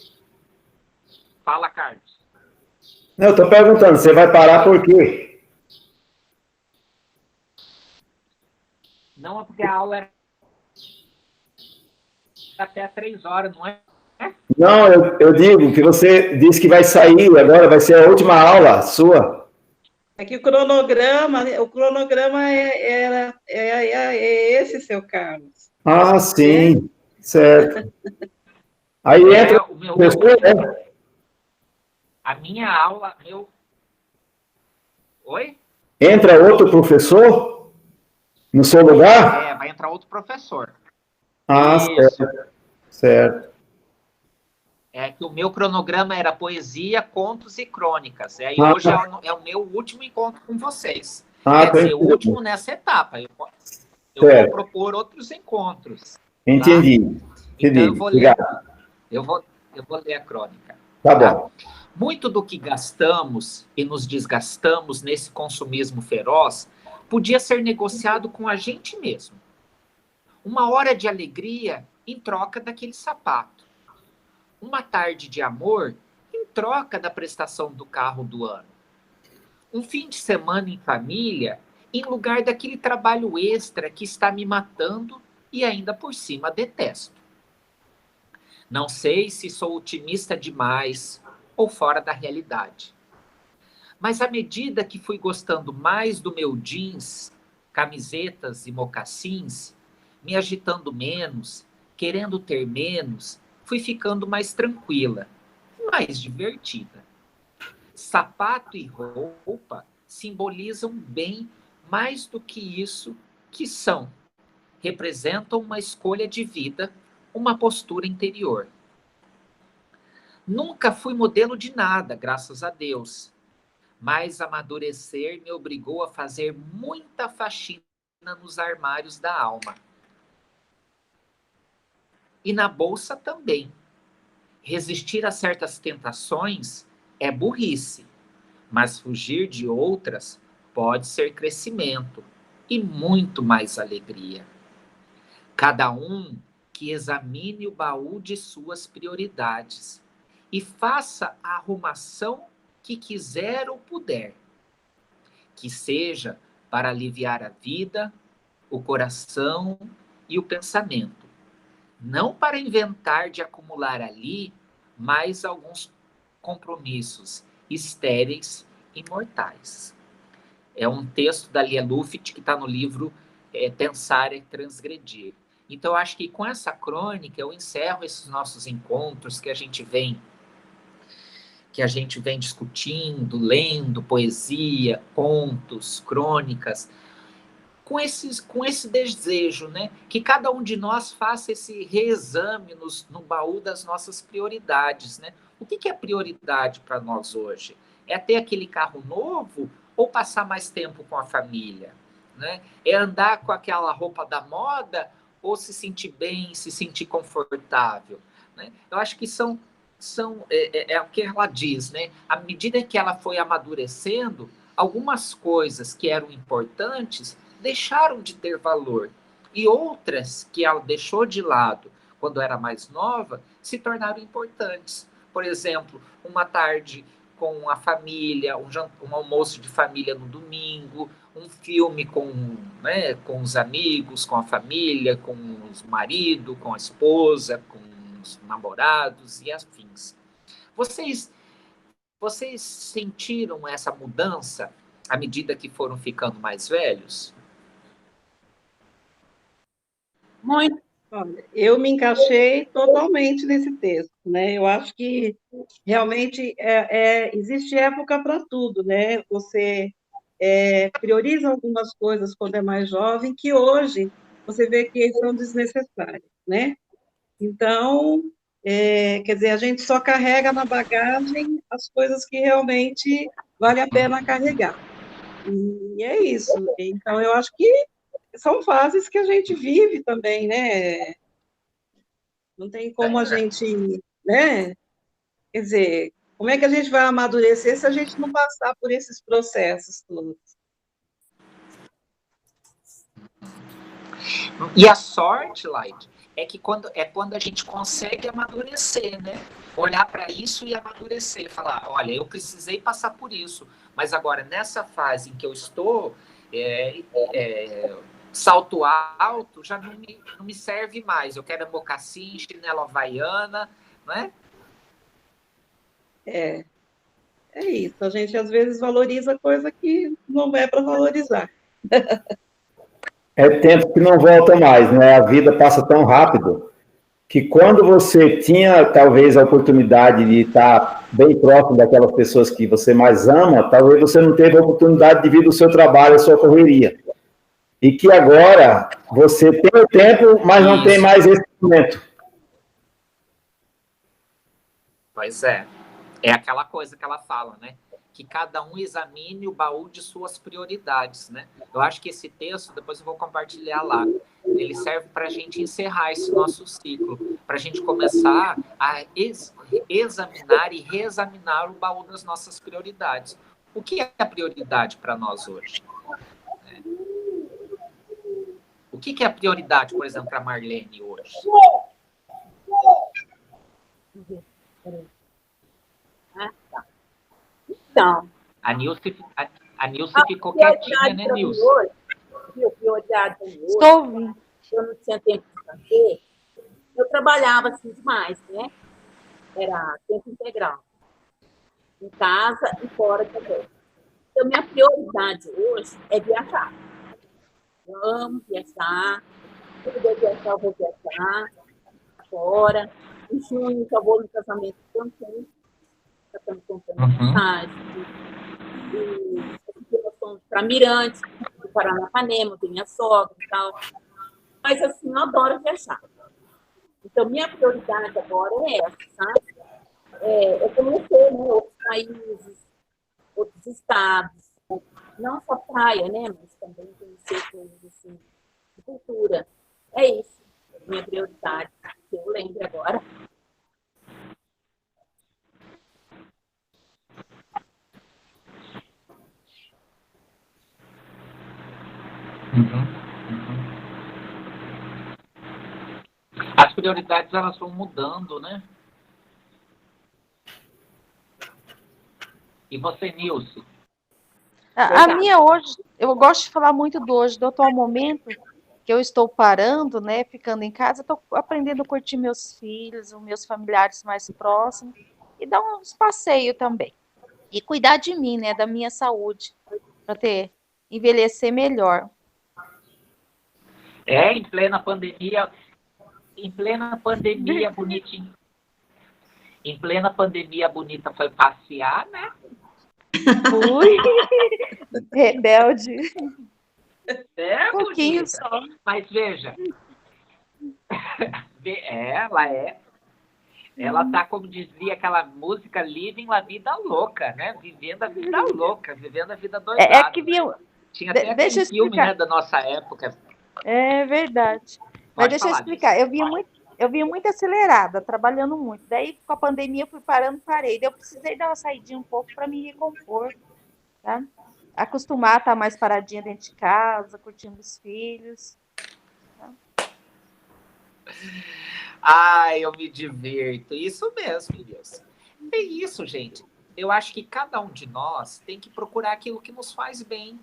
Fala, Carlos. Não, eu estou perguntando, você vai parar por quê? Não, é porque a aula era até 3 horas, não é? Não, eu digo que você disse que vai sair agora, vai ser a última aula sua. É que o cronograma é esse, seu Carlos. Ah, sim, certo. Aí entra o professor, né? A minha aula, Oi? Entra outro professor no seu lugar? Vai entrar outro professor. Ah, Isso. certo. Certo. É que o meu cronograma era poesia, contos e crônicas. E aí hoje é o meu último encontro com vocês. Quer dizer, o último nessa etapa. Eu vou propor outros encontros. Entendi. Tá? Então eu vou ler a crônica. Tá bom. Muito do que gastamos e nos desgastamos nesse consumismo feroz podia ser negociado com a gente mesmo. Uma hora de alegria em troca daquele sapato. Uma tarde de amor em troca da prestação do carro do ano. Um fim de semana em família em lugar daquele trabalho extra que está me matando e ainda por cima detesto. Não sei se sou otimista demais ou fora da realidade. Mas à medida que fui gostando mais do meu jeans, camisetas e mocassins, me agitando menos, querendo ter menos, fui ficando mais tranquila, mais divertida. Sapato e roupa simbolizam bem mais do que isso que são. Representam uma escolha de vida, uma postura interior. Nunca fui modelo de nada, graças a Deus. Mas amadurecer me obrigou a fazer muita faxina nos armários da alma. E na bolsa também. Resistir a certas tentações é burrice, mas fugir de outras pode ser crescimento e muito mais alegria. Cada um que examine o baú de suas prioridades e faça a arrumação que quiser ou puder. Que seja para aliviar a vida, o coração e o pensamento. Não para inventar de acumular ali mais alguns compromissos estéreis e mortais. É um texto da Lia Luft que está no livro Pensar é Transgredir. Então, eu acho que com essa crônica eu encerro esses nossos encontros que a gente vem discutindo, lendo poesia, contos, crônicas, com esse desejo, né? Que cada um de nós faça esse reexame no baú das nossas prioridades, né? O que é prioridade para nós hoje? É ter aquele carro novo ou passar mais tempo com a família? Né? É andar com aquela roupa da moda ou se sentir bem, se sentir confortável? Né? Eu acho que é o que ela diz, né? À medida que ela foi amadurecendo, algumas coisas que eram importantes deixaram de ter valor. E outras que ela deixou de lado quando era mais nova se tornaram importantes. Por exemplo, uma tarde com a família, um almoço de família no domingo, um filme com os amigos, com a família, com o marido, com a esposa, com os namorados e afins. Vocês sentiram essa mudança à medida que foram ficando mais velhos? Muito. Olha, eu me encaixei totalmente nesse texto, né? Eu acho que realmente existe época para tudo, né? Você prioriza algumas coisas quando é mais jovem que hoje você vê que são desnecessárias, né? Então, quer dizer, a gente só carrega na bagagem as coisas que realmente vale a pena carregar. E é isso. Então, eu acho que são fases que a gente vive também, né? Não tem como a gente, né? Quer dizer, como é que a gente vai amadurecer se a gente não passar por esses processos todos? E a sorte, Light, é que quando a gente consegue amadurecer, né? Olhar para isso e amadurecer, falar, olha, eu precisei passar por isso, mas agora nessa fase em que eu estou, salto alto já não me serve mais. Eu quero mocassim, chinela havaiana, né? É isso. A gente às vezes valoriza coisa que não é para valorizar. É tempo que não volta mais, né? A vida passa tão rápido que quando você tinha, talvez, a oportunidade de estar bem próximo daquelas pessoas que você mais ama, talvez você não teve a oportunidade devido ao seu trabalho, à sua correria. E que agora você tem o tempo, mas não tem mais esse momento. Pois é. É aquela coisa que ela fala, né? Que cada um examine o baú de suas prioridades, né? Eu acho que esse texto, depois eu vou compartilhar lá, ele serve para a gente encerrar esse nosso ciclo, para a gente começar a examinar e reexaminar o baú das nossas prioridades. O que é a prioridade para nós hoje? O que é a prioridade, por exemplo, para a Marlene hoje? Então, a Nilce ficou quietinha, né, Nilce? Prioridade Estou ouvindo. Eu não tinha tempo de fazer. Eu trabalhava assim demais, né? Era tempo integral. Em casa e fora também. Então, minha prioridade hoje é viajar. Eu amo viajar. Se eu puder viajar, eu vou viajar. Fora. Em junho, eu vou no casamento também. Já estamos comprando mensagem. E nós fomos para Mirante, do Paranapanema, tem minha sogra e tal. Mas, assim, eu adoro viajar. Então, minha prioridade agora é essa, sabe? É conhecer, né, outros países, outros estados. Não só praia, né? Mas também conhecer coisas assim, de cultura. É isso, minha prioridade, que eu lembro agora. As prioridades, elas vão mudando, né? E você, Nilce? A minha hoje, eu gosto de falar muito do hoje, do atual momento, que eu estou parando, né, ficando em casa, estou aprendendo a curtir meus filhos, os meus familiares mais próximos, e dar uns passeios também. E cuidar de mim, né, da minha saúde, para envelhecer melhor. Em plena pandemia, bonitinho. Em plena pandemia, a bonita foi passear, né? Fui. Rebelde. Um pouquinho bonita. Só. Mas veja, ela tá, como dizia aquela música, living la vida louca, né? Vivendo a vida louca, vivendo a vida doidada. É que viu. Tinha até aquele filme, né, da nossa época. É verdade. Mas deixa eu explicar. Eu vinha muito acelerada, trabalhando muito. Daí, com a pandemia, eu fui parei. Daí eu precisei dar uma saidinha um pouco para me recompor, tá? Acostumar a estar mais paradinha dentro de casa, curtindo os filhos. Tá? Ai, eu me divirto. Isso mesmo, Deus. É isso, gente. Eu acho que cada um de nós tem que procurar aquilo que nos faz bem,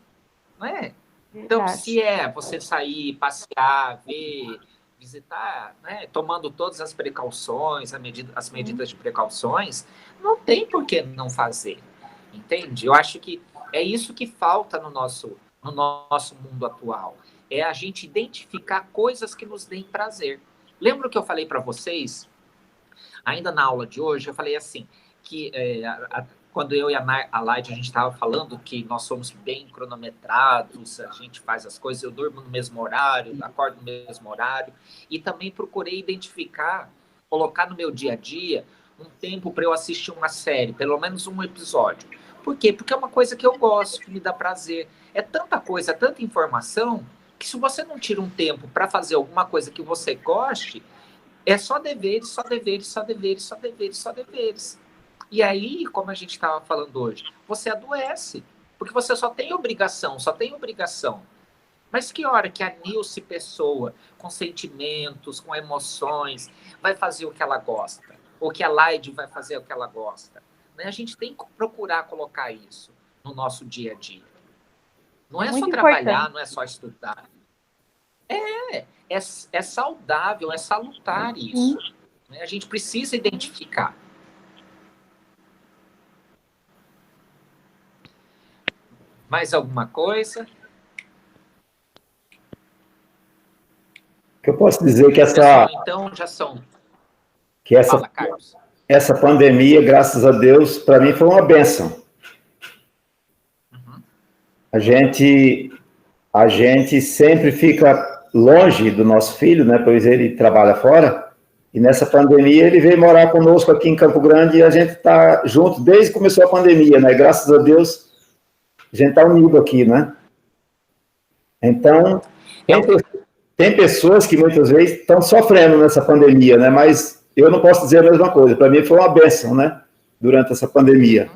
não é? Então, se você sair, passear, ver, visitar, né, tomando todas as precauções, as medidas de precauções, não tem por que não fazer, entende? Eu acho que é isso que falta no nosso mundo atual, é a gente identificar coisas que nos deem prazer. Lembra que eu falei para vocês, ainda na aula de hoje, eu falei assim, que quando eu e a Light, a gente estava falando que nós somos bem cronometrados, a gente faz as coisas, eu durmo no mesmo horário, acordo no mesmo horário, e também procurei identificar, colocar no meu dia a dia, um tempo para eu assistir uma série, pelo menos um episódio. Por quê? Porque é uma coisa que eu gosto, que me dá prazer. É tanta coisa, tanta informação, que se você não tira um tempo para fazer alguma coisa que você goste, é só deveres, só deveres, só deveres, só deveres, só deveres. E aí, como a gente estava falando hoje, você adoece, porque você só tem obrigação, só tem obrigação. Mas que hora que a Nilce pessoa, com sentimentos, com emoções, vai fazer o que ela gosta? Ou que a Laide vai fazer o que ela gosta? Né? A gente tem que procurar colocar isso no nosso dia a dia. Não é Muito só trabalhar, importante. não é só estudar. É saudável, é salutar isso. Né? A gente precisa identificar. Mais alguma coisa? Eu posso dizer que Então, já são. Fala, Carlos. Essa pandemia, graças a Deus, para mim foi uma bênção. A gente sempre fica longe do nosso filho, né? Pois ele trabalha fora. E nessa pandemia ele veio morar conosco aqui em Campo Grande e a gente está junto desde que começou a pandemia, né? Graças a Deus, a gente está unido aqui, né? Então, tem pessoas que muitas vezes estão sofrendo nessa pandemia, né? Mas eu não posso dizer a mesma coisa. Para mim foi uma bênção, né? Durante essa pandemia.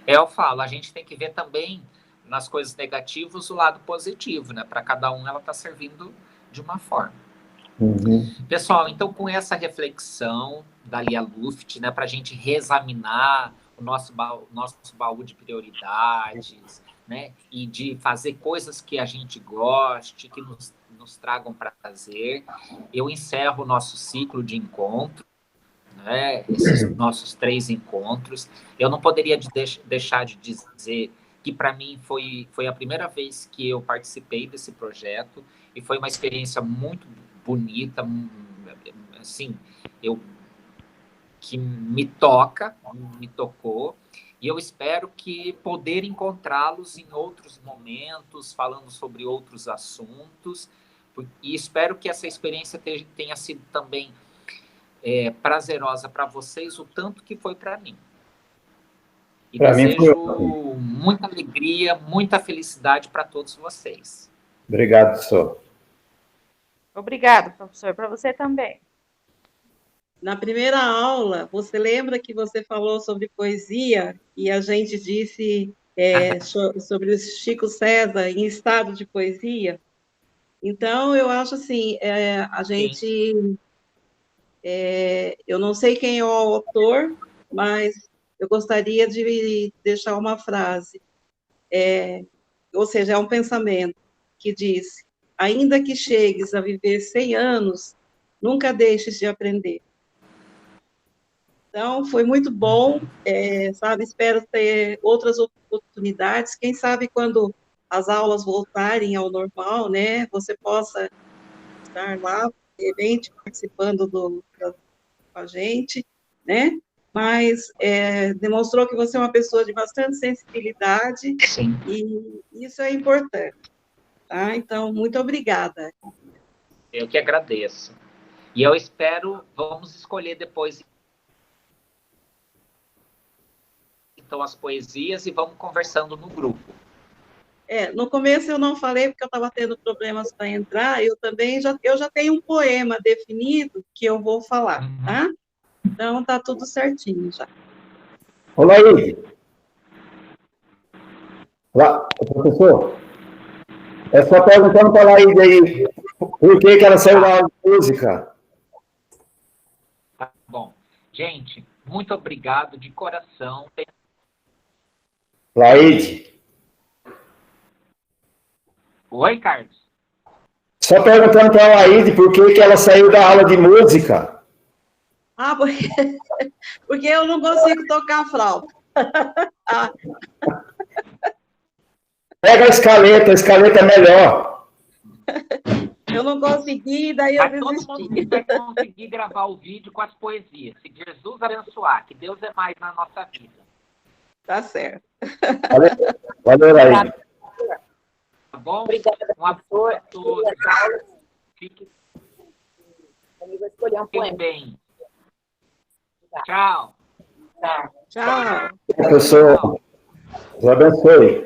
Eu falo, a gente tem que ver também nas coisas negativas o lado positivo, né? Para cada um ela está servindo de uma forma. Pessoal, então com essa reflexão da Lia Luft, né? Para a gente reexaminar o nosso baú de prioridades, né? E de fazer coisas que a gente goste, que nos tragam prazer. Eu encerro o nosso ciclo de encontro, né? Esses nossos 3 encontros. Eu não poderia deixar de dizer que para mim foi a primeira vez que eu participei desse projeto e foi uma experiência muito bonita, assim, que me tocou, e eu espero que poder encontrá-los em outros momentos, falando sobre outros assuntos, e espero que essa experiência tenha sido também prazerosa para vocês, o tanto que foi para mim. E desejo muita alegria, muita felicidade para todos vocês. Obrigado, professor. Obrigado, professor. Para você também. Na primeira aula, você lembra que você falou sobre poesia e a gente disse sobre o Chico César em estado de poesia? Então, eu acho assim, a gente... eu não sei quem é o autor, mas eu gostaria de deixar uma frase, ou seja, é um pensamento que diz: ainda que chegues a viver 100 anos, nunca deixes de aprender. Então, foi muito bom, sabe, espero ter outras oportunidades, quem sabe quando as aulas voltarem ao normal, né, você possa estar lá, de repente, participando com a gente, né, mas demonstrou que você é uma pessoa de bastante sensibilidade. Sim. E isso é importante, tá? Então, muito obrigada. Eu que agradeço. E eu espero, vamos escolher depois então as poesias e vamos conversando no grupo. No começo eu não falei porque eu estava tendo problemas para entrar, eu já tenho um poema definido que eu vou falar, tá? Então, tá tudo certinho já. Olá, aí. Olá, professor. É só perguntando para a Laíde aí, por que ela saiu da aula de música? Tá bom. Gente, muito obrigado de coração. Laíde. Oi, Carlos. Só perguntando para a Laíde por que ela saiu da aula de música. Porque eu não consigo tocar flauta. Pega a escaleta é melhor. Eu não consegui, daí eu desisti. Todo mundo vai conseguir gravar o vídeo com as poesias. Se Jesus abençoar, que Deus é mais na nossa vida. Tá certo. Valeu, Laíde. Tá bom? Obrigada, um abraço a todos. Fique Eu vou escolher um poema. bem. Tchau. Tchau. Tchau. Professor, Deus abençoe.